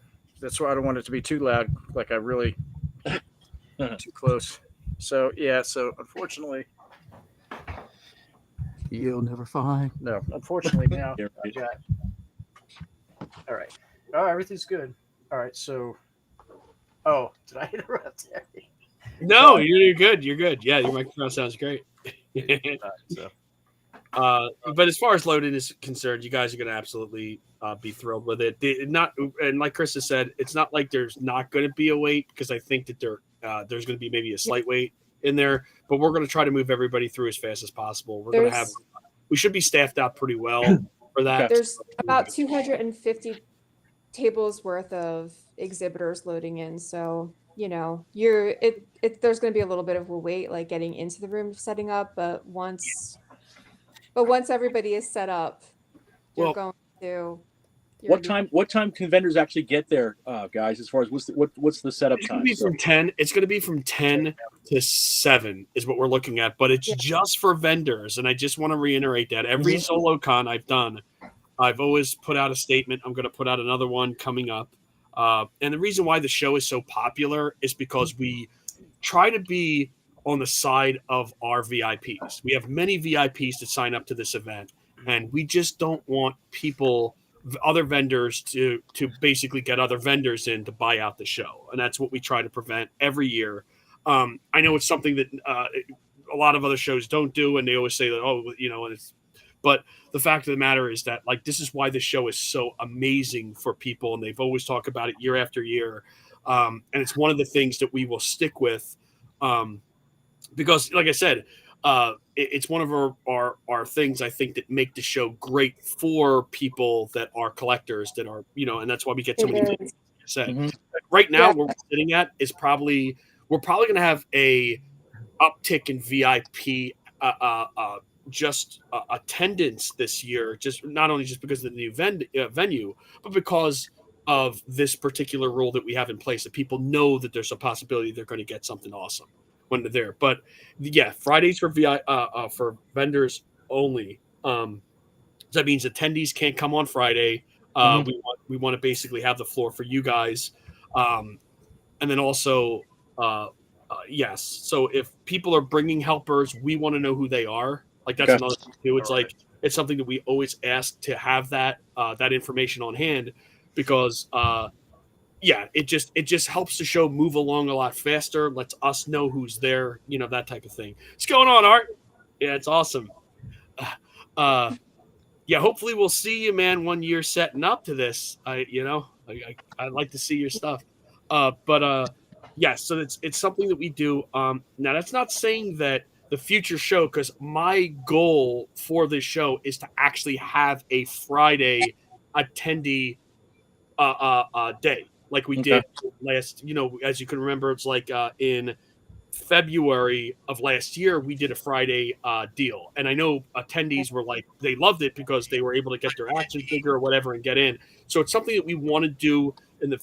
that's why I don't want it to be too loud. Like I really too close. So yeah. So unfortunately, you'll never find. No, unfortunately now Yeah, I've got. All right. Oh, everything's good. All right. So, oh, did I interrupt? No, you're good. You're good. Yeah, your microphone sounds great. So. But as far as loading is concerned, you guys are going to absolutely be thrilled with it. And like Krista said, it's not like there's not going to be a wait, because I think that there's going to be maybe a slight wait in there. But we're going to try to move everybody through as fast as possible. We should be staffed out pretty well for that. There's about 250 tables worth of exhibitors loading in, so there's going to be a little bit of a wait, like getting into the room, setting up. But once everybody is set up, you're going to. What time can vendors actually get there, guys? As far as what's the setup It's time? going to be from 10. It's going to be from 10 to 7 is what we're looking at, but it's just for vendors. And I just want to reiterate that every Zolocon I've done, I've always put out a statement. I'm going to put out another one coming up. And the reason why the show is so popular is because we try to be on the side of our VIPs. We have many VIPs that sign up to this event, and we just don't want other vendors to basically get other vendors in to buy out the show. And that's what we try to prevent every year. I know it's something that a lot of other shows don't do, and they always say that, but the fact of the matter is that, like, this is why the show is so amazing for people, and they've always talked about it year after year. And it's one of the things that we will stick with, because, like I said, it's one of our things, I think, that make the show great for people that are collectors, that are, and that's why we get so many people. Like I said, right now, where we're sitting at is we're probably going to have a uptick in VIP attendance this year, just not only just because of the new venue, but because of this particular rule that we have in place, that people know that there's a possibility they're going to get something awesome when they're there. But yeah, Fridays for for vendors only. So that means attendees can't come on Friday. We want to basically have the floor for you guys, and then also yes. So if people are bringing helpers, we want to know who they are. Like that's another thing too. It's like it's something that we always ask to have that information on hand, because it just helps the show move along a lot faster. Lets us know who's there, that type of thing. What's going on, Art? Yeah, it's awesome. Hopefully we'll see you, man, 1 year setting up to this. I'd like to see your stuff. So it's something that we do. Now that's not saying that the future show, because my goal for this show is to actually have a Friday attendee day, like we did last. As you can remember, it's like in February of last year, we did a Friday deal, and I know attendees were like, they loved it because they were able to get their action figure or whatever and get in. So it's something that we want to do in the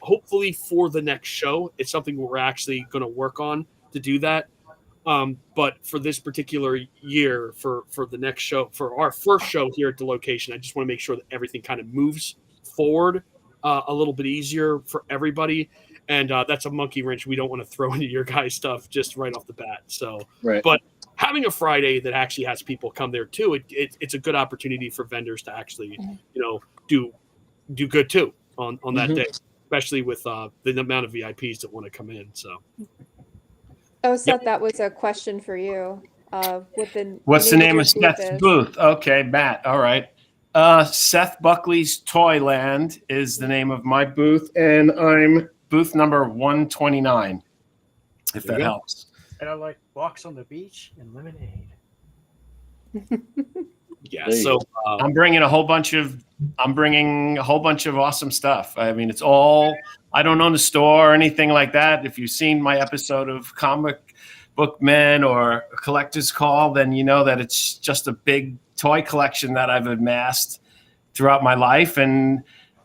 hopefully for the next show. It's something we're actually going to work on to do that. But for this particular year, for the next show, for our first show here at the location, I just want to make sure that everything kind of moves forward a little bit easier for everybody. And that's a monkey wrench we don't want to throw into your guys' stuff just right off the bat. So, But having a Friday that actually has people come there too, it's a good opportunity for vendors to actually, do good too on that day, especially with the amount of VIPs that want to come in. So. Oh, Seth, that was a question for you. What's the name of Seth's booth? Okay, Matt. All right. Seth Buckley's Toyland is the name of my booth, and I'm booth number 129, if that helps. And I like walks on the beach and lemonade. So I'm bringing a whole bunch of awesome stuff. I mean, it's all, I don't own a store or anything like that. If you've seen my episode of Comic Book Men or Collector's Call, then you know that it's just a big toy collection that I've amassed throughout my life. And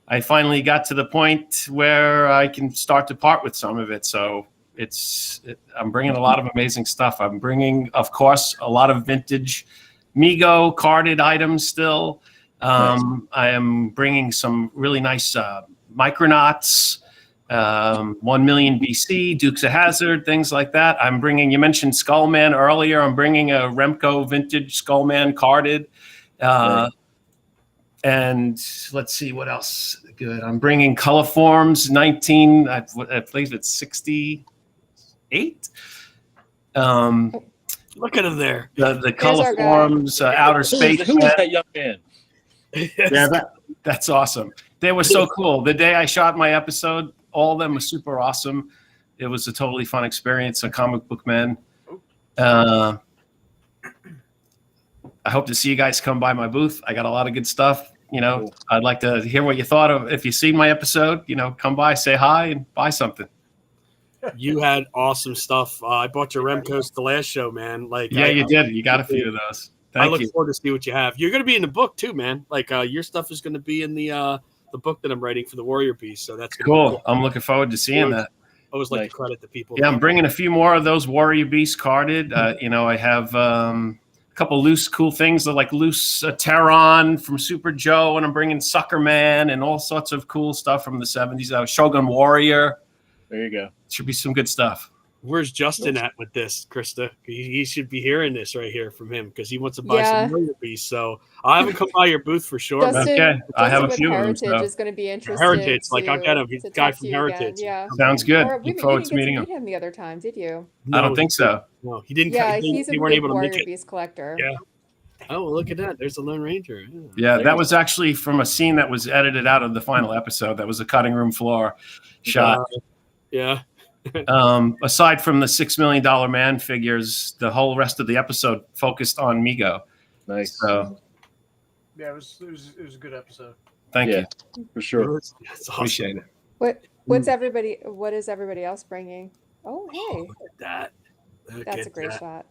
I finally got to the point where I can start to part with some of it. So I'm bringing a lot of amazing stuff. I'm bringing, of course, a lot of vintage Mego carded items still. I am bringing some really nice Micronauts, 1 million BC, Dukes of Hazzard, things like that. I'm bringing, you mentioned Skullman earlier. I'm bringing a Remco vintage Skullman carded. And let's see what else. Good. I'm bringing Color Forms 19, I believe it's 68. Look at him there. The Color Forms Outer Space. Who is that young man? Yeah, that's awesome. They were so cool. The day I shot my episode, all of them were super awesome. It was a totally fun experience. A Comic Book Man. I hope to see you guys come by my booth. I got a lot of good stuff. I'd like to hear what you thought of. If you've seen my episode, come by, say hi, and buy something. You had awesome stuff. I bought your Remcos the last show, man. You did. You got a few of those. I look forward to see what you have. You're going to be in the book too, man. Your stuff is going to be in the book that I'm writing for the Warrior Beast. So that's cool. I'm looking forward to seeing that. I always like to credit the people. Yeah, I'm bringing a few more of those Warrior Beast carded. I have a couple loose cool things like loose Terran from Super Joe, and I'm bringing Sucker Man and all sorts of cool stuff from the 70s. Shogun Warrior. There you go. Should be some good stuff. Where's Justin at with this, Krista? He should be hearing this right here from him because he wants to buy some Warrior Beasts. So I haven't come by your booth for sure. Justin, I have a few Heritage of them. is going to be interested. Heritage, I'll get him. He's a guy from Heritage. Yeah. Sounds good. Look forward to meeting him. Meet him the other time, did you? No, I don't think so. No, he didn't. Yeah, he's a big Warrior Beast collector. Yeah. Oh, look at that. There's the Lone Ranger. Yeah, that was actually from a scene that was edited out of the final episode. That was a cutting room floor shot. Yeah. Aside from the $6 million man figures, the whole rest of the episode focused on Mego. Nice. So, yeah, it was a good episode. Thank you for sure. That's awesome. Appreciate it. What is everybody else bringing? Oh, hey. Look at that. That's a great shot.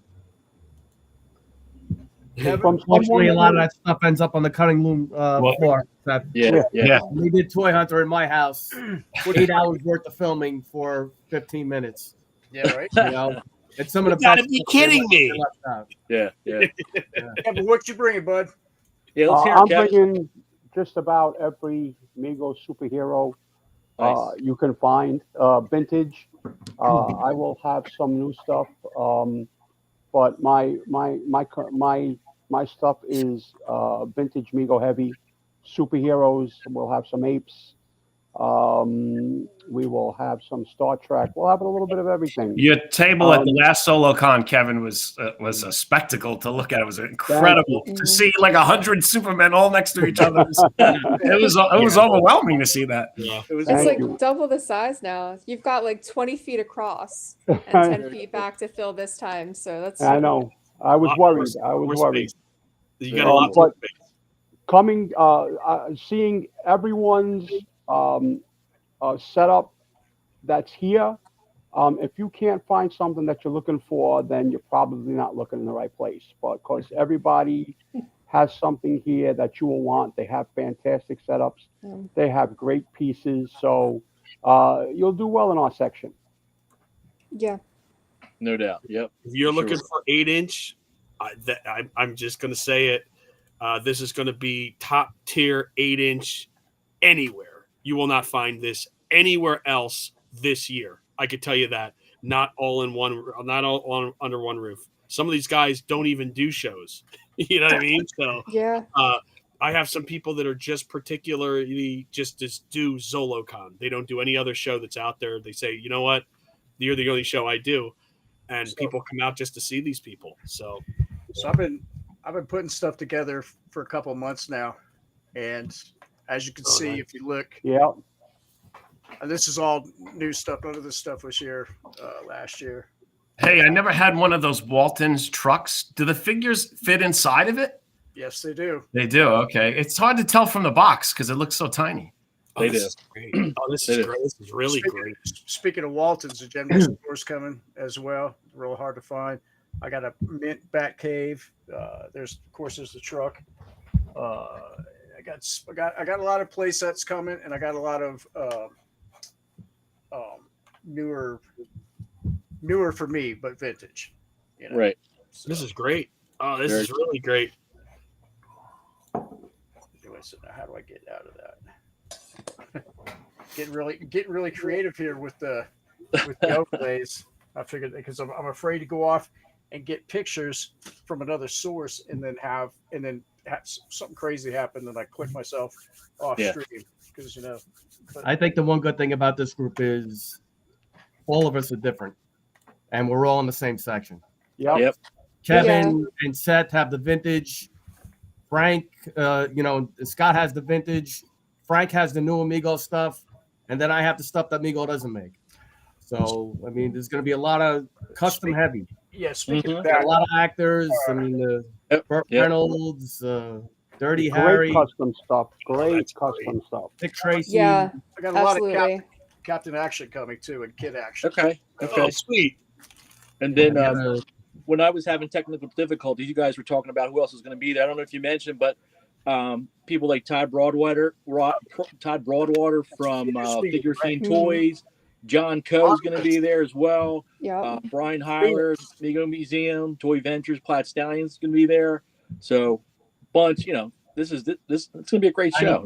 Unfortunately, a lot of that stuff ends up on the cutting room floor. Yeah. We did Toy Hunter in my house. 8 hours worth of filming for 15 minutes. Yeah, right. You know, it's some of the You gotta best. be kidding me. Yeah. Yeah, but what you bringing, bud? Yeah, let's hear it, I'm Kevin. bringing just about every Mego superhero Nice. you can find, vintage. I will have some new stuff, but my stuff is vintage Mego heavy. Superheroes. We'll have some apes. We will have some Star Trek. We'll have a little bit of everything. Your table at the last Zolocon, Kevin, was a spectacle to look at. It was incredible to see like 100 Supermen all next to each other. It was overwhelming to see that. Yeah. It was It's Thank like you. double the size now. You've got like 20 feet across and 10 feet back to fill this time. So that's I know. I was worried. I was worried. You got a lot But of space. coming, seeing everyone's setup that's here. If you can't find something that you're looking for, then you're probably not looking in the right place. But because everybody has something here that you will want, they have fantastic setups. They have great pieces, so you'll do well in our section. yeah. No doubt. Yep. If you're For looking sure. for 8-inch, I'm just going to say it. This is going to be top tier 8-inch anywhere. You will not find this anywhere else this year. I could tell you that. Not all under one roof. Some of these guys don't even do shows. You know what I mean? So Yeah. I have some people that are just particularly just do Zolocon. They don't do any other show that's out there. They say, you know what? You're the only show I do. And people come out just to see these people. So I've been putting stuff together for a couple of months now, and as you can see, nice. if you look, Yeah. this is all new stuff. None of this stuff was here last year. Hey, I never had one of those Walton's trucks. Do the figures fit inside of it? Yes, they do. They do. Okay. It's hard to tell from the box because it looks so tiny. They do. this is great. Oh, this is great. This is really great. Speaking of Waltons, the General Store's coming as well. Real hard to find. I got a mint bat cave. There's the truck. I got a lot of play sets coming, and I got a lot of newer for me, but vintage. You know? Right. So, This is great. Oh, this Very is really great. anyway, so now how do I get out of that? Getting really creative here with the overlays. I figured because I'm afraid to go off and get pictures from another source and then have something crazy happen and I click myself off stream because I think the one good thing about this group is all of us are different, and we're all in the same section. Yep. Kevin and Seth have the vintage. Frank, Scott has the vintage. Frank has the new Mego stuff, and then I have the stuff that Mego doesn't make. So, I mean, there's going to be a lot of custom heavy. Yeah, speaking of Got that, a lot of actors. I mean, Burt Reynolds, Dirty Great Harry, custom stuff. Great custom stuff. Dick Tracy. Yeah. I got a lot of Absolutely. Captain Action coming too and Kid Action. Okay. Oh, sweet. And then when I was having technical difficulties, you guys were talking about who else was going to be there. I don't know if you mentioned, but people like Todd Broadwater from Figure Fiend Toys. John Coe's going to be there as well. Yeah. Brian Heiler, Mego Museum, Toy Ventures, Plaid Stallions going to be there. So, bunch. This it's going to be a great show.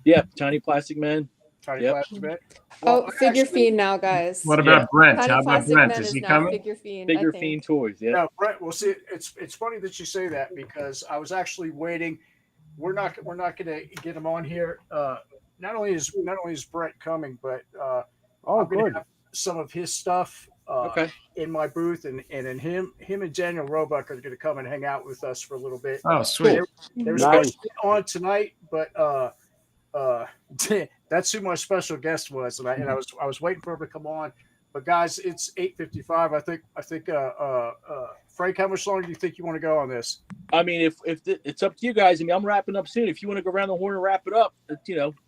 Yeah, Tiny Plastic Men. Tiny Plastic Men. Oh, Figure Fiend now, guys. What about Brent? Tiny How about Plastic Brent? Men Is is he now coming? Figure Fiend. Figure I think. Fiend Toys. Yeah. No, Brent. Well, see, it's funny that you say that because I was actually waiting. We're not going to get him on here. Not only is Brent coming, but I'm going to have some of his stuff in my booth, and him and Daniel Roebuck are going to come and hang out with us for a little bit. Oh, sweet. They were supposed to be on tonight, but that's who my special guest was, and I was waiting for him to come on. But guys, it's 8:55. I think Frank, how much longer do you think you want to go on this? I mean, if it's up to you guys. I mean, I'm wrapping up soon. If you want to go around the horn and wrap it up,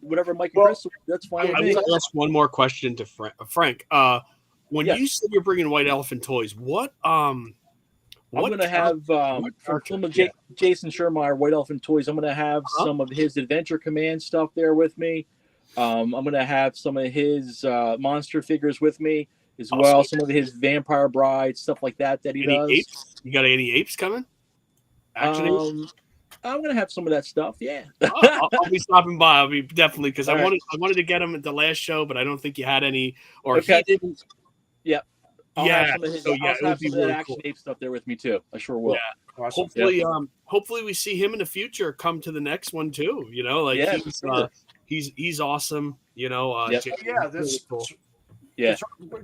whatever Mike and Chris, that's fine. I with me. want to ask one more question to Frank. when Yes. you said you're bringing White Elephant toys, what I'm going to have from some of Jason Schermeyer, White Elephant Toys. I'm going to have some of his Adventure Command stuff there with me. I'm going to have some of his monster figures with me as well. Some of his Vampire Bride stuff like that he does. Apes? You got any apes coming? Action apes? I'm going to have some of that stuff. Yeah. I'll be stopping by. I'll be definitely because I All right. wanted to get them at the last show, but I don't think you had any, or Okay. he didn't. Yeah. I'll have some of his, so yeah, I'll it would have be some of that really Action cool. Ape stuff there with me too. I sure will. Yeah. Awesome. Hopefully, hopefully we see him in the future come to the next one too. You know, like Yeah, he's awesome. You know, Yep. Yeah, this. cool. Yeah.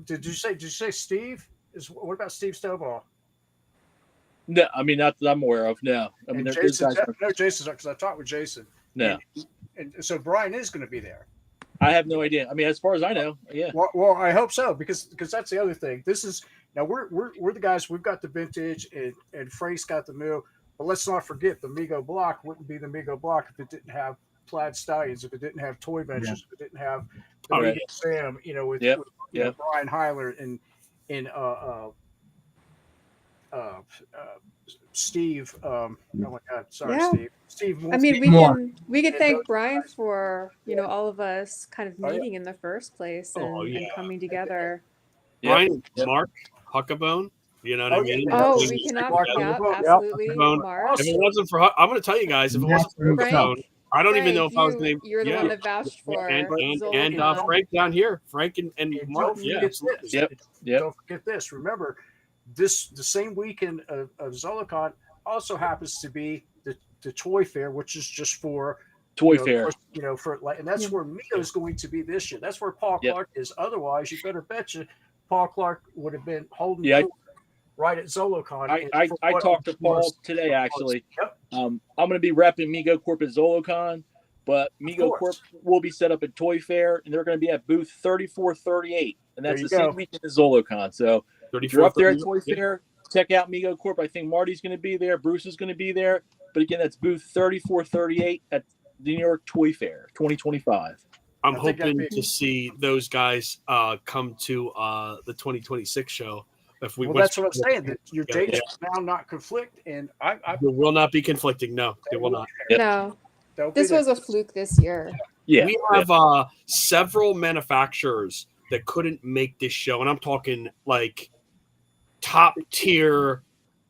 Did you say Steve? What about Steve Stovall? No, I mean, not that I'm aware of. No. I mean, And there's Jason, guys. no, Jason's because I talked with Jason. No. And so Brian is going to be there. I have no idea. I mean, as far as I know, yeah. Well, I hope so because that's the other thing. This is now we're the guys. We've got the vintage and Frank's got the new. But let's not forget the Mego block wouldn't be the Mego block if it didn't have Plaid Stallions, if it didn't have Toy Ventures, if it didn't have the Right. Mego Sam, with, Yep. with you know, Yep. Brian Heiler and Steve. Oh my God, sorry, Yeah. Steve. I mean, we can thank Brian for all of us kind of Oh, yeah. meeting in the first place and, Oh, yeah. and coming together. Brian, Yep. Mark Huckabone. You know what Oh, I mean? yeah. Oh, Yeah. we cannot Mark forget Huckabone. absolutely Huckabone. Mark. If it wasn't for, I'm going to tell you guys, if it wasn't for Frank. Huckabone, I don't even know if I was going to. You're the one that vouched for and Zolocon. Frank down here, Frank and Mark. Don't Yeah, forget absolutely. this. Yep. Don't forget this. Remember, the same weekend of Zolocon also happens to be the Toy Fair, which is just for Toy Fair. And that's where Mego is going to be this year. That's where Paul Yep. Clark is. Otherwise, you better bet you Paul Clark would have been holding Yeah, court right at Zolocon. I talked to Paul today, actually. Yep. I'm going to be repping Mego Corp at Zolocon, but Mego Corp course. will be set up at Toy Fair, and they're going to be at booth 3438, and that's There the you same go. weekend as Zolocon. So if you're up there at Toy Yeah. Fair, check out Mego Corp. I think Marty's going to be there. Bruce is going to be there. But again, that's booth 3438 at the New York Toy Fair 2025. I'm I think that'd hoping be- to see those guys come to the 2026 show. If we Well, went- that's what I'm saying. That your Yeah. dates will now not conflict, and I They will not be conflicting. No, they will not. Yep. No, they'll be this there. was a fluke this year. Yeah. We have several manufacturers that couldn't make this show, and I'm talking like top tier.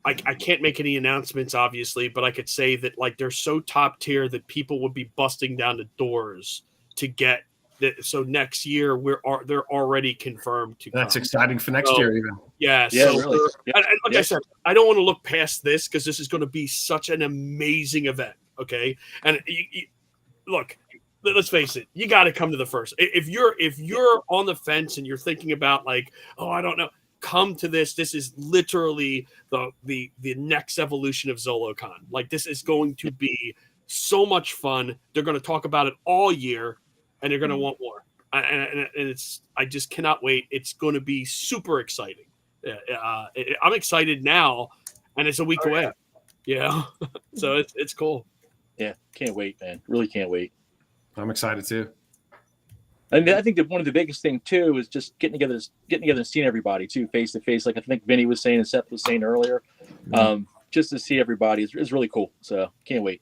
I can't make any announcements, obviously, but I could say that like they're so top tier that people would be busting down the doors to get that. So next year they're already confirmed to. That's come. exciting for next So- year, even. Yeah, Yeah, so really. Yeah. and like I said, I don't want to look past this because this is going to be such an amazing event. Okay, and look, let's face it, you got to come to the first. If you're on the fence and you're thinking about like, oh, I don't know, come to this. This is literally the next evolution of Zolocon. Like this is going to be so much fun. They're going to talk about it all year, and they're going to want more. And it's I just cannot wait. It's going to be super exciting. I'm excited now, and it's a week away. Yeah, so it's cool. Yeah. Can't wait, man. Really can't wait. I'm excited too. And I think that one of the biggest thing too is just getting together and seeing everybody too, face to face. Like I think Vinnie was saying and Seth was saying earlier, just to see everybody is really cool. So can't wait.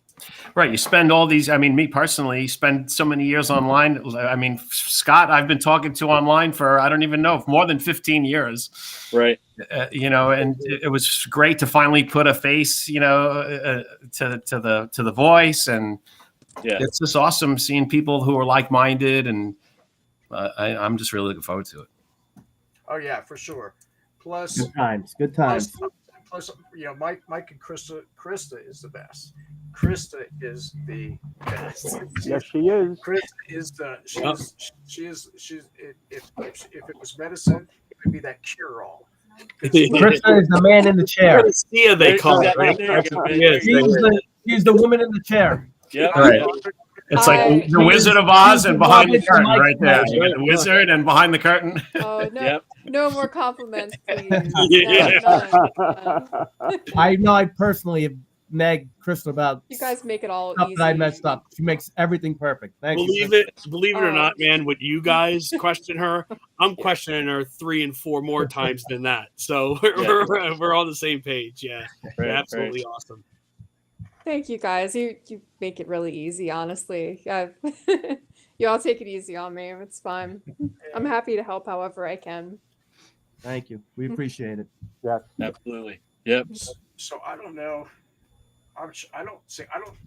Right. You spend all these, I mean, me personally, spend so many years online. I mean, Scott, I've been talking to online for, I don't even know, more than 15 years. Right. And it was great to finally put a face, to the voice. And Yeah. it's just awesome seeing people who are like-minded. And I'm just really looking forward to it. Oh yeah, for sure. Plus, Good times. Good times. plus, Mike and Krista is the best. Krista is the best. Yes, she is. Krista is if it was medicine, it would be that cure-all. Krista is the man in the chair. Christia, they call it. There you go, man. She's the woman in the chair. Yeah. Right. It's like the Wizard of Oz and behind the curtain right there. You got the wizard and behind the curtain. Oh no, Yep. no more compliments, please. Yeah. No, none. I know I personally have Meg Krista about You guys make it all stuff easy. that I messed up. She makes everything perfect. Thank you. Believe it or Oh. not, man, when you guys question her, I'm questioning her 3 and 4 more times than that. So we're on the same page. Yeah, absolutely awesome. Thank you guys. You make it really easy, honestly. You all take it easy on me. It's fine. I'm happy to help however I can. Thank you. We appreciate it. Yes. Absolutely. Yep. So I don't know. I don't see. I don't.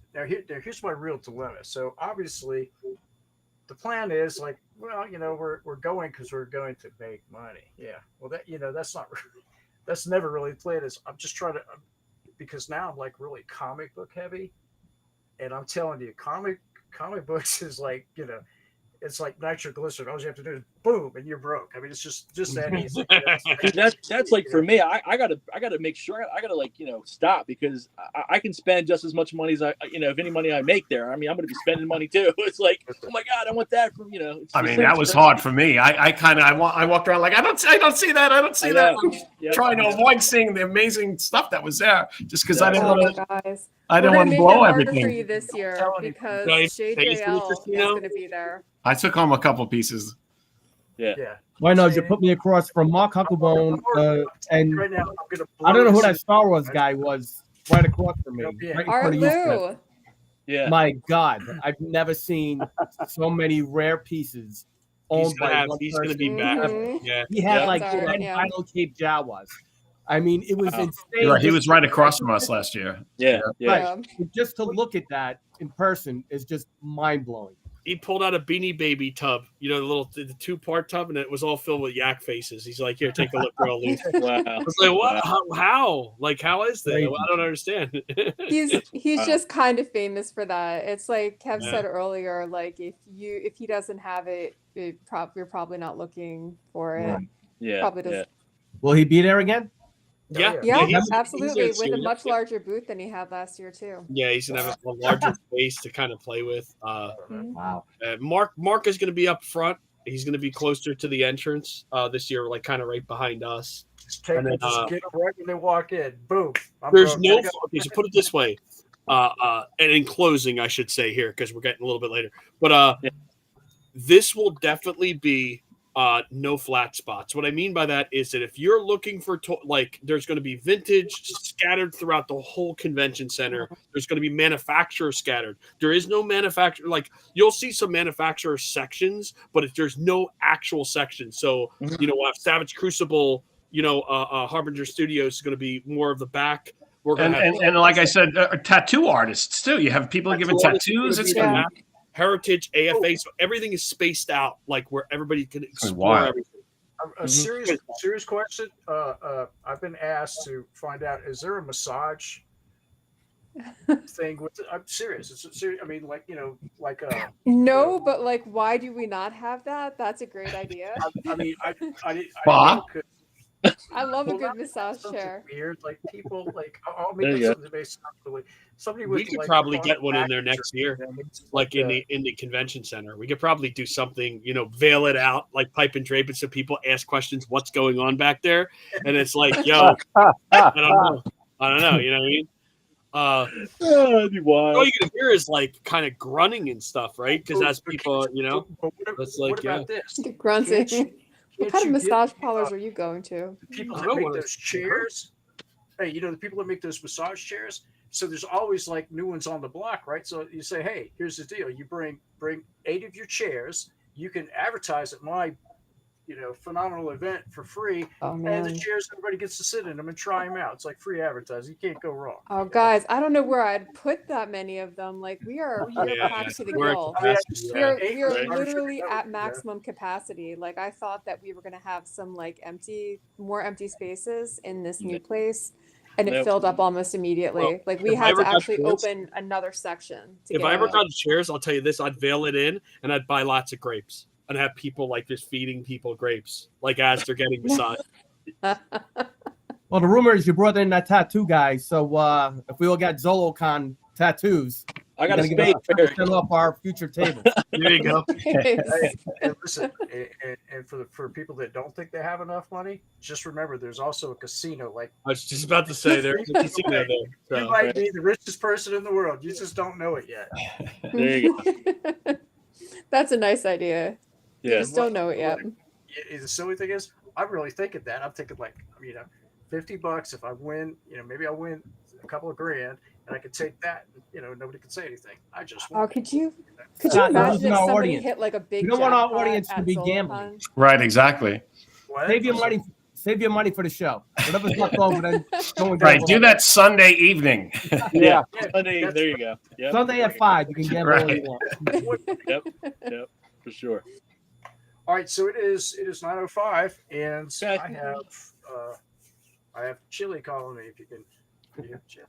Here's my real dilemma. So obviously, the plan is like, well, we're going because we're going to make money. Yeah. Well, that's not. That's never really the plan. I'm just trying to, because now I'm like really comic book heavy, and I'm telling you, comic books is like, it's like nitroglycerin. All you have to do is boom, and you're broke. I mean, it's just that easy. Dude, that's like for me. I gotta make sure I gotta stop, because I can spend just as much money as if any money I make there. I mean, I'm gonna be spending money too. It's like, oh my god, I want that from I mean, that was hard for me. I walked around like I don't see that. I don't see that. I'm trying to avoid seeing the amazing stuff that was there, just because I didn't want to. Guys. I didn't want to blow everything. For you this year because JJL is going to be there. I took home a couple pieces. Yeah. Why not? You put me across from Mark Hucklebone, and right now, I don't know who that Star Wars guy was right across from me. Right in front of you, Seth. Yeah. My God, I've never seen so many rare pieces owned by one He's person. going to be back. Yeah. He had like 10 final Cape Jawas. I mean, it was insane. Right. He was right across from us last year. Yeah. Right. Just to look at that in person is just mind blowing. He pulled out a Beanie Baby tub, the 2-part tub, and it was all filled with yak faces. He's like, "Here, take a look, girl." Wow. I was like, "What? How? Like, how is that? I don't understand." He's just kind of famous for that. It's like Kev said earlier. Like, if he doesn't have it, you're probably not looking for it. Right. Yeah. Probably does. Yeah. Will he be there again? Yeah, absolutely. With a much larger booth than he had last year too. Yeah, he's gonna have a larger space to kind of play with. Wow. Mark is gonna be up front. He's gonna be closer to the entrance this year, like kind of right behind us. Just get them right when they walk in. Boom. There's no. Okay, so put it this way, and in closing, I should say here, because we're getting a little bit later, but this will definitely be. No flat spots. What I mean by that is that if you're looking for there's going to be vintage scattered throughout the whole convention center. There's going to be manufacturer scattered. There is no manufacturer. Like, you'll see some manufacturer sections, but there's no actual section. So Savage Crucible, Harbinger Studios is going to be more of the back. We're going to and like I said, tattoo artists too. You have people giving tattoos. It's going to be Heritage, AFA, so everything is spaced out, like where everybody can explore everything. A serious question. I've been asked to find out: is there a massage thing? I'm serious. It's serious. I mean, no, but like, why do we not have that? That's a great idea. I love a good massage chair. Weird, like people like. I'll make something based on somebody. We could probably get one in there next year, like in the convention center. We could probably do something, veil it out, like pipe and drape it, so people ask questions. What's going on back there? And it's like, yo, I don't know. You know what I mean? That'd be wild. All you can hear is like kind of grunting and stuff, right? Because as people, it's like, what about this? Grunting. What kind of massage parlors are you going to? The people that make those chairs. Hey, the people that make those massage chairs. So there's always like new ones on the block, right? So you say, hey, here's the deal. You bring 8 of your chairs. You can advertise at my, phenomenal event for free. And the chairs, everybody gets to sit in them and try them out. It's like free advertising. You can't go wrong. Oh, guys, I don't know where I'd put that many of them. Like, we are packed to the gill. We are literally at maximum capacity. Like, I thought that we were going to have some like more empty spaces in this new place. And it filled up almost immediately. Well, like, we had to actually open another section. If I ever got chairs, I'll tell you this: I'd veil it in, and I'd buy lots of grapes, and have people like just feeding people grapes, like as they're getting massaged. Well, the rumor is you brought in that tattoo guy. So if we all got Zolocon tattoos, I got a You're gonna spade give fair. us 10% off our future table. There you go. And listen, and for people that don't think they have enough money, just remember there's also a casino. Like I was just about to say there's a casino there. you So. might be the richest person in the world. You just don't know it yet. There you go. That's a nice idea. You Yeah. just don't know it yet. The silly thing is, I'm really thinking that. I'm thinking like, $50 if I win, maybe I'll win a couple of grand and I could take that, nobody could say anything. I just Oh, won. could you Not imagine losing if our somebody audience. hit like a big We don't want our jackpot audience to at be Zolocon? gambling. Right, exactly. What? Save your money. Save your money for the show. Whatever's left over, then go and Right, gamble do on that Sunday evening. Yeah. Yeah, Sunday, that's- there you go. it. Yep. Sunday at 5. You can gamble all you Right. want. Yep. For sure. All right, so it is 9:05, and Okay. I have chili calling me. If you can, chili.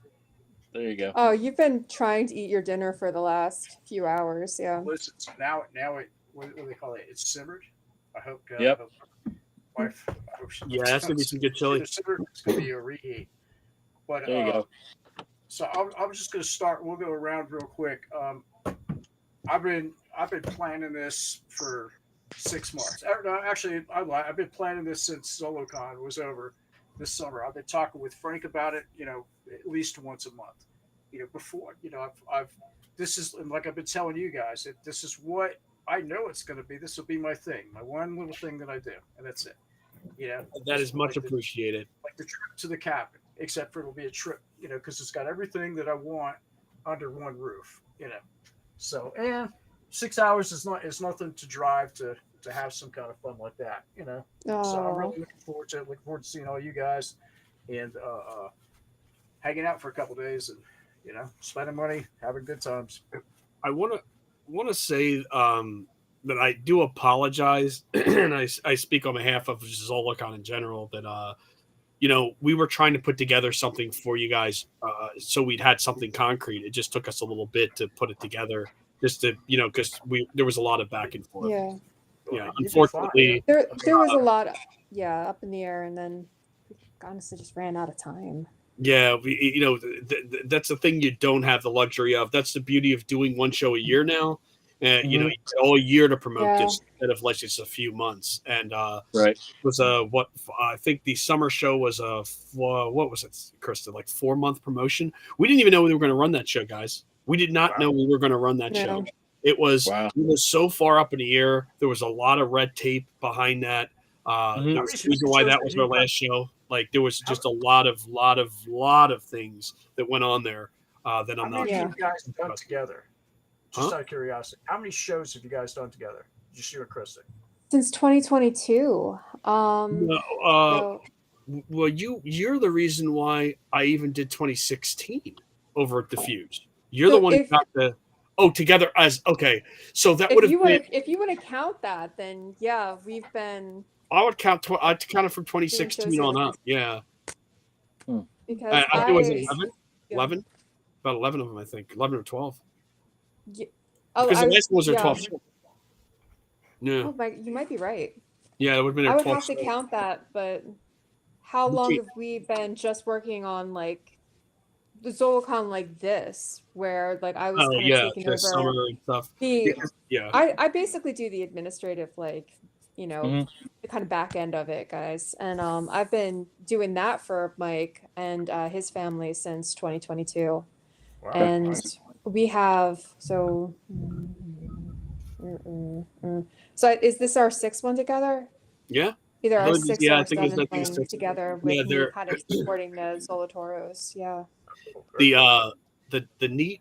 There you go. Oh, you've been trying to eat your dinner for the last few hours. Yeah. Listen, so now it what do they call it? It's simmered. I hope. Yep. Wife, I hope Yeah, that's gonna be some good chili. It's gonna be a reheat. But There you go. So I'm just gonna start. We'll go around real quick. I've been planning this for 6 months. No, actually, I lie. I've been planning this since Zolocon was over this summer. I've been talking with Frank about it. At least once a month. Before. I've this is like I've been telling you guys that this is what I know it's going to be. This will be my thing, my one little thing that I do, and that's it. That is much like appreciated. like the trip to the cabin, except for it'll be a trip, because it's got everything that I want under one roof, So, and 6 hours is nothing to drive to have some kind of fun like that, So I'm Oh, really looking forward to seeing all you guys and hanging out for a couple of days and spending money, having good times. I want to say that I do apologize, and I speak on behalf of Zolocon in general. That we were trying to put together something for you guys, so we'd had something concrete. It just took us a little bit to put it together, just to because there was a lot of back and forth. yeah. Yeah, You did fine, unfortunately, There was a lot, up in the air, and then we honestly just ran out of time. yeah, that's the thing you don't have the luxury of. That's the beauty of doing one show a year now. And you get all year to promote this instead of like just a few months. And Right. was what I think the summer show was what was it, Krista? Like 4-month promotion. We didn't even know we were going to run that show, guys. We did not know we were going to run that show. It was so far up in the air. There was a lot of red tape behind that. That's the reason why that was our last show. Like there was just a lot of things that went on there that I'm How not many sure. have you guys done together? Just out of curiosity, how many shows have you guys done together? Just you and Krista. Since 2022. Well, you're the reason why I even did 2016 over at the Fuse. You're the one who got together as okay. So that would have been. If you want to count that, then yeah, we've been. I would count. I'd count it from 2016 on up. Yeah. Because I think it was 11? Yeah. 11? About 11 of them, I think. 11 or 12. Yeah. Because the last one was our 12. Yeah. Oh, you might be right. Yeah, it would have been I our would 12. have to count that, but how long have we been just working on like the Zolocon like this, where like I was kind of taking over summer and stuff. Yeah. I basically do the administrative, like, the kind of back end of it, guys. And I've been doing that for Mike and his family since 2022. Wow. And we have, so is this our 6th one together? Yeah. Either our 6th or I our think it was 7th like one together with me kind of supporting the Zolotoros. Yeah. The neat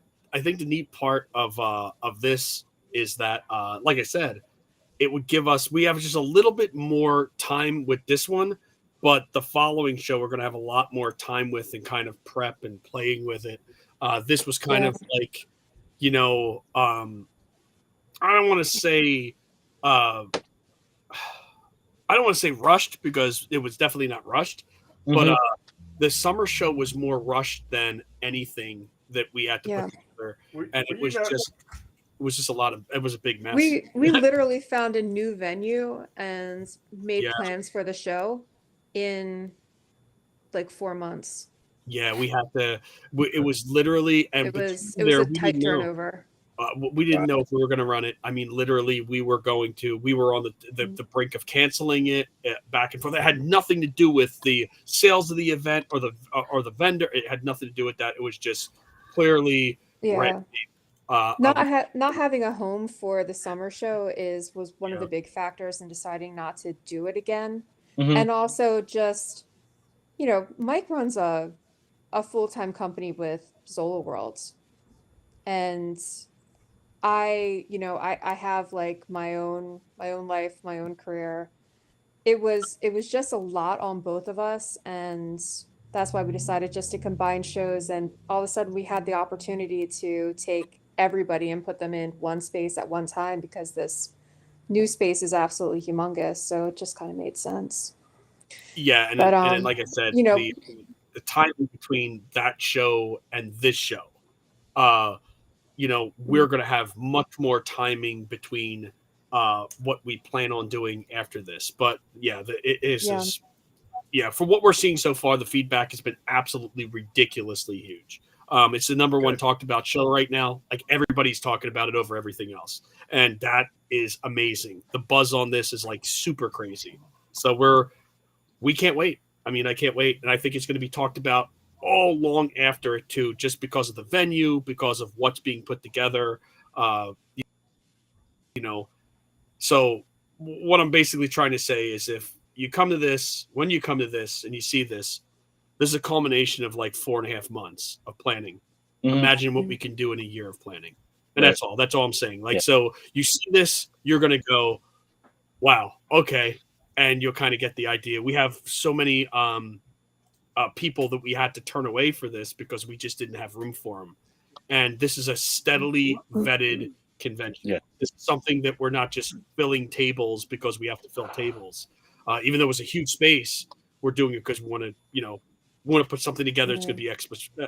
part of this is that like I said, it would give us, we have just a little bit more time with this one, but the following show we're going to have a lot more time with and kind of prep and playing with it. This was kind of like, I don't want to say rushed, because it was definitely not rushed, but the summer show was more rushed than anything that we had to put together, and it was just a lot of, it was a big mess. We literally found a new venue and made plans for the show in like 4 months. Yeah, we had to. It was literally, and It was there, a we tight didn't know. turnover. We didn't know if we were going to run it. I mean, literally, we were on the brink of canceling it back and forth. It had nothing to do with the sales of the event or the vendor. It had nothing to do with that. It was just clearly Yeah. Not having a home for the summer show was one of the big factors in deciding not to do it again. Mhm. And also just, Mike runs a full-time company with Zolo Worlds. And I have like my own life, my own career. It was just a lot on both of us, and that's why we decided just to combine shows, and all of a sudden we had the opportunity to take everybody and put them in one space at one time because this new space is absolutely humongous, so it just kind of made sense. Yeah, and then, like I said, the timing between that show and this show, we're going to have much more timing between what we plan on doing after this. But yeah, for what we're seeing so far, the feedback has been absolutely ridiculously huge. It's the number one talked about show right now. Like everybody's talking about it over everything else. And that is amazing. The buzz on this is like super crazy. So we can't wait. I mean, I can't wait. And I think it's going to be talked about all long after it too, just because of the venue, because of what's being put together. So what I'm basically trying to say is when you come to this and you see this is a culmination of like 4.5 months of planning. Mm-hmm. Imagine what we can do in a year of planning. And that's all I'm saying. Like, so you see this, you're going to go, wow, okay. And you'll kind of get the idea. We have so many people that we had to turn away for this because we just didn't have room for them. And this is a steadily vetted convention. Yeah. This is something that we're not just filling tables because we have to fill tables. Even though it was a huge space, we're doing it because we want to put something together. It's going to be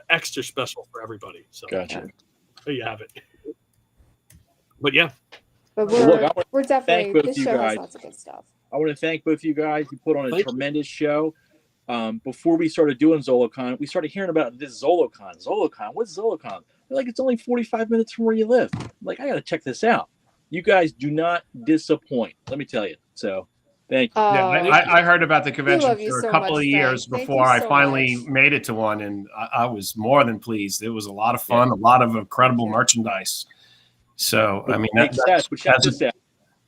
extra special for everybody. So gotcha. There you have it. But yeah. But we're definitely, this show has lots of good stuff. I want to thank both of you guys. You put on a tremendous show. Before we started doing Zolocon, we started hearing about this Zolocon. Zolocon, what's Zolocon? They're like, it's only 45 minutes from where you live. I'm like, I got to check this out. You guys do not disappoint. Let me tell you. So, thank you. I heard about the convention for so a couple much, of years before I finally made it to one, and I was more than pleased. It was a lot of fun, a lot of incredible merchandise. So, I mean,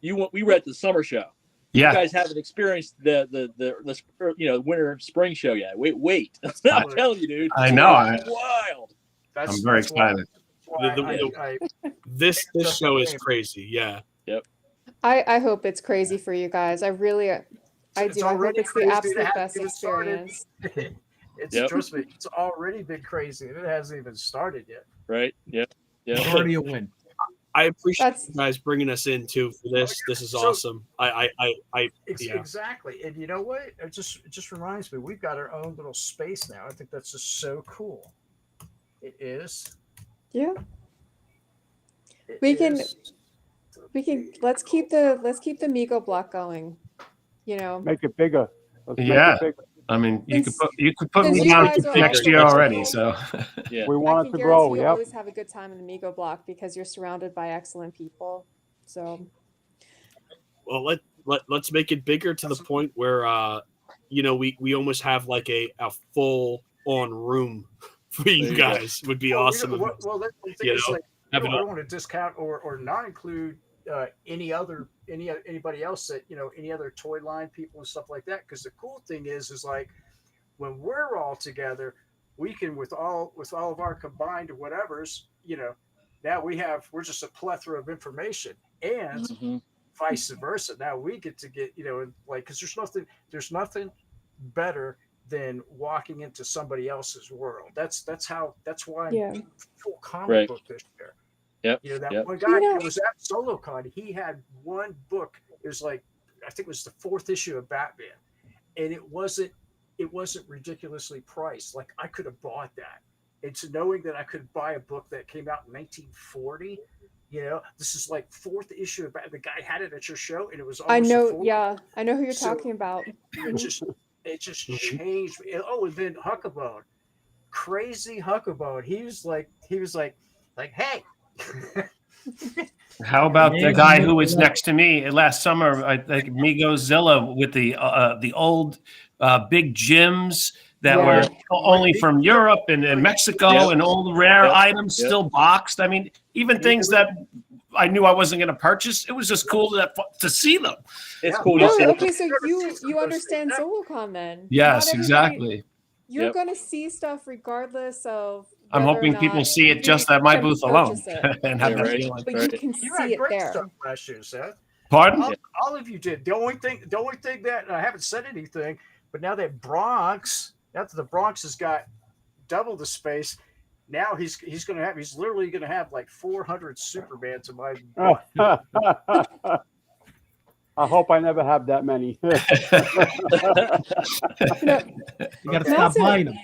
we were at the summer show. Yeah. You guys haven't experienced the winter spring show yet. Wait. I'm telling you, dude. I know. It's wild. I'm very excited. This show is crazy. Yeah. Yep. I hope it's crazy for you guys. I do. I hope it's the absolute best experience. Trust me, it's already been crazy and it hasn't even started yet. Right. Yep. It's already a win. I appreciate you guys bringing us in too for this. This is awesome. Exactly. And you know what? It just reminds me, we've got our own little space now. I think that's just so cool. It is. Yeah. We can let's keep the Mego block going. Make it bigger. Make it bigger. I mean, you could put me down next year already. So yeah, we want it to grow. You always have a good time in the Mego block because you're surrounded by excellent people. So, well, let's make it bigger to the point where we almost have like a full on room for you guys. Would be awesome. The thing is, like, I don't want to discount or not include anybody else that any other toy line people and stuff like that, because the cool thing is like when we're all together, we can with all of our combined whatevers, now we're just a plethora of information, and vice versa. Now we get because there's nothing better than walking into somebody else's world. That's why I'm full comic book this year. Yep. That one guy who was at Zolocon, he had one book. It was like, I think it was the 4th issue of Batman, and it wasn't ridiculously priced. Like, I could have bought that. And to knowing that I could buy a book that came out in 1940, this is like 4th issue of Batman. The guy had it at your show, and it was almost I know who you're talking about. It just changed. Oh, and then Huckabone. crazy huckleberry. He was like, hey. How about the guy who was next to me last summer? I think Mego Zilla with the old big gyms that were only from Europe and Mexico, and all the rare items still boxed. I mean, even things that I knew I wasn't going to purchase. It was just cool to see them. It's cool to see them. Okay, so you understand Zolocon then? Yes, exactly. You're going to see stuff regardless of. I'm hoping people see it just at my booth alone and have that feeling. But you can see it there. Stuff last year, Seth. Pardon? All of you did. The only thing that I haven't said anything, but now that the Bronx has got double the space. Now he's literally gonna have like 400 Supermans in my book. I hope I never have that many. You got to stop buying them.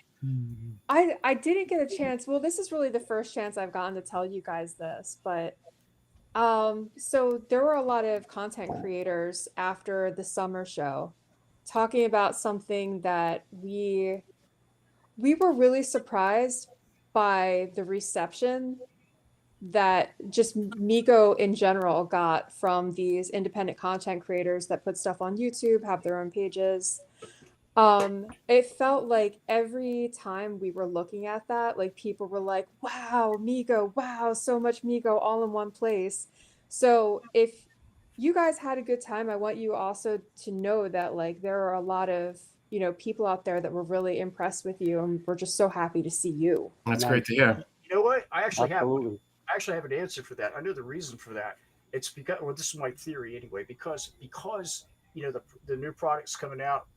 I didn't get a chance. Well, this is really the first chance I've gotten to tell you guys this, but so there were a lot of content creators after the summer show talking about something that we were really surprised by the reception that just Mego in general got from these independent content creators that put stuff on YouTube, have their own pages. It felt like every time we were looking at that, like people were like, wow, Mego, wow, so much Mego all in one place. So if you guys had a good time, I want you also to know that like there are a lot of, people out there that were really impressed with you, and we're just so happy to see you. That's great to hear. You know what? I actually have an answer for that. I know the reason for that. It's because, well, this is my theory anyway, because the new products coming out,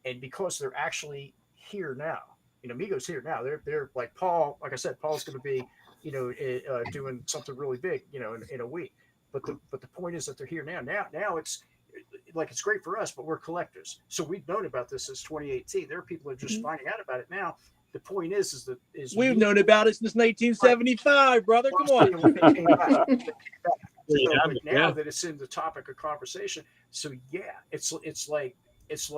and because they're actually here now. Mego's here now. They're like Paul. Like I said, Paul's going to be, doing something really big, in a week. But the point is that they're here now. Now it's like it's great for us, but we're collectors. So we've known about this since 2018. There are people that are just finding out about it now. The point is we've known about it since 1975, brother. Come on. Now that it's in the topic of conversation, so yeah, it's like what's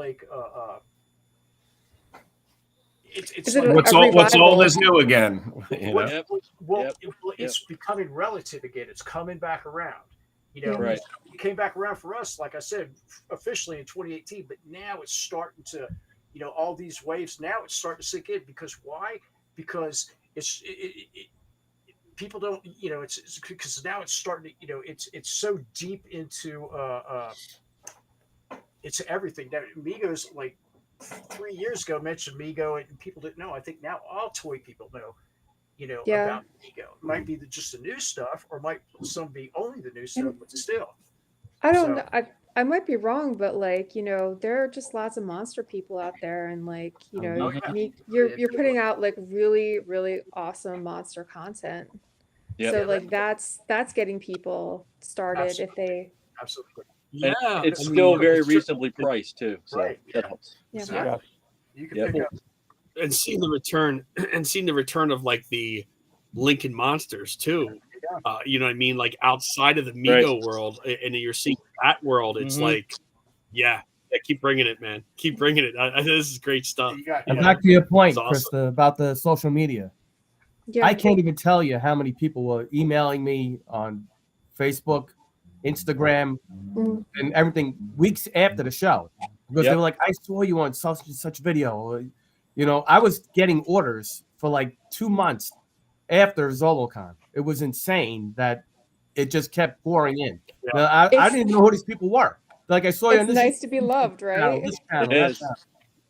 old is new again. It's becoming relative again. It's coming back around. Right. It came back around for us, like I said, officially in 2018, but now it's starting to, all these waves. Now it's starting to sink in because why? Because people don't, it's because now it's starting to, it's so deep into everything. Now Mego's like 3 years ago mentioned Mego and people didn't know. I think now all toy people know, about Mego. It might be just the new stuff, or might some be only the new stuff, but still. I don't know. I might be wrong, but like, there are just lots of monster people out there, and like, you're putting out like really, really awesome monster content. Yep. So like that's getting people started if they absolutely. Yeah, and it's still very reasonably priced too, so that helps. Yeah. You can pick up and seeing the return of like the Lincoln Monsters too. You know what I mean? Like outside of the Mego world, and you're seeing that world. It's like, keep bringing it, man. Keep bringing it. This is great stuff. And back to your point, awesome. Krista, about the social media. Yeah. I can't even tell you how many people were emailing me on Facebook, Instagram, and everything weeks after the show, because they were like, I saw you on such and such video. I was getting orders for like 2 months after Zolocon. It was insane that it just kept pouring in. I didn't know who these people were. Like I saw you on this. It's nice to be loved, right? It is.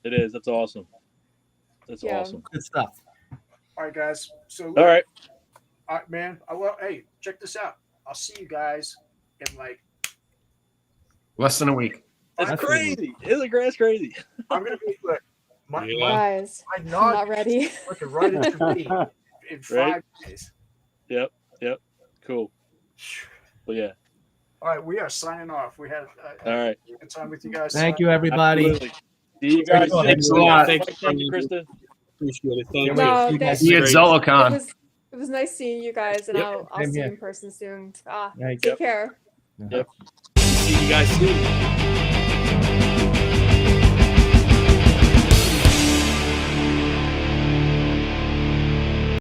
It is. That's awesome. That's awesome. Good stuff. All right, guys. So all right, man. Hey, check this out. I'll see you guys in like less than a week. That's crazy. That's crazy. I'm gonna be like, guys, I'm not ready. Looking right into me in 5 days. Yep. Cool. Well, yeah. All right, we are signing off. We had a good time with you guys. Thank you, everybody. Absolutely. See you guys. Thanks a lot. Thank you, Krista. Appreciate it. Thank you. See you at Zolocon. It was nice seeing you guys, and I'll see you in person soon. Take care. Yep. See you guys soon.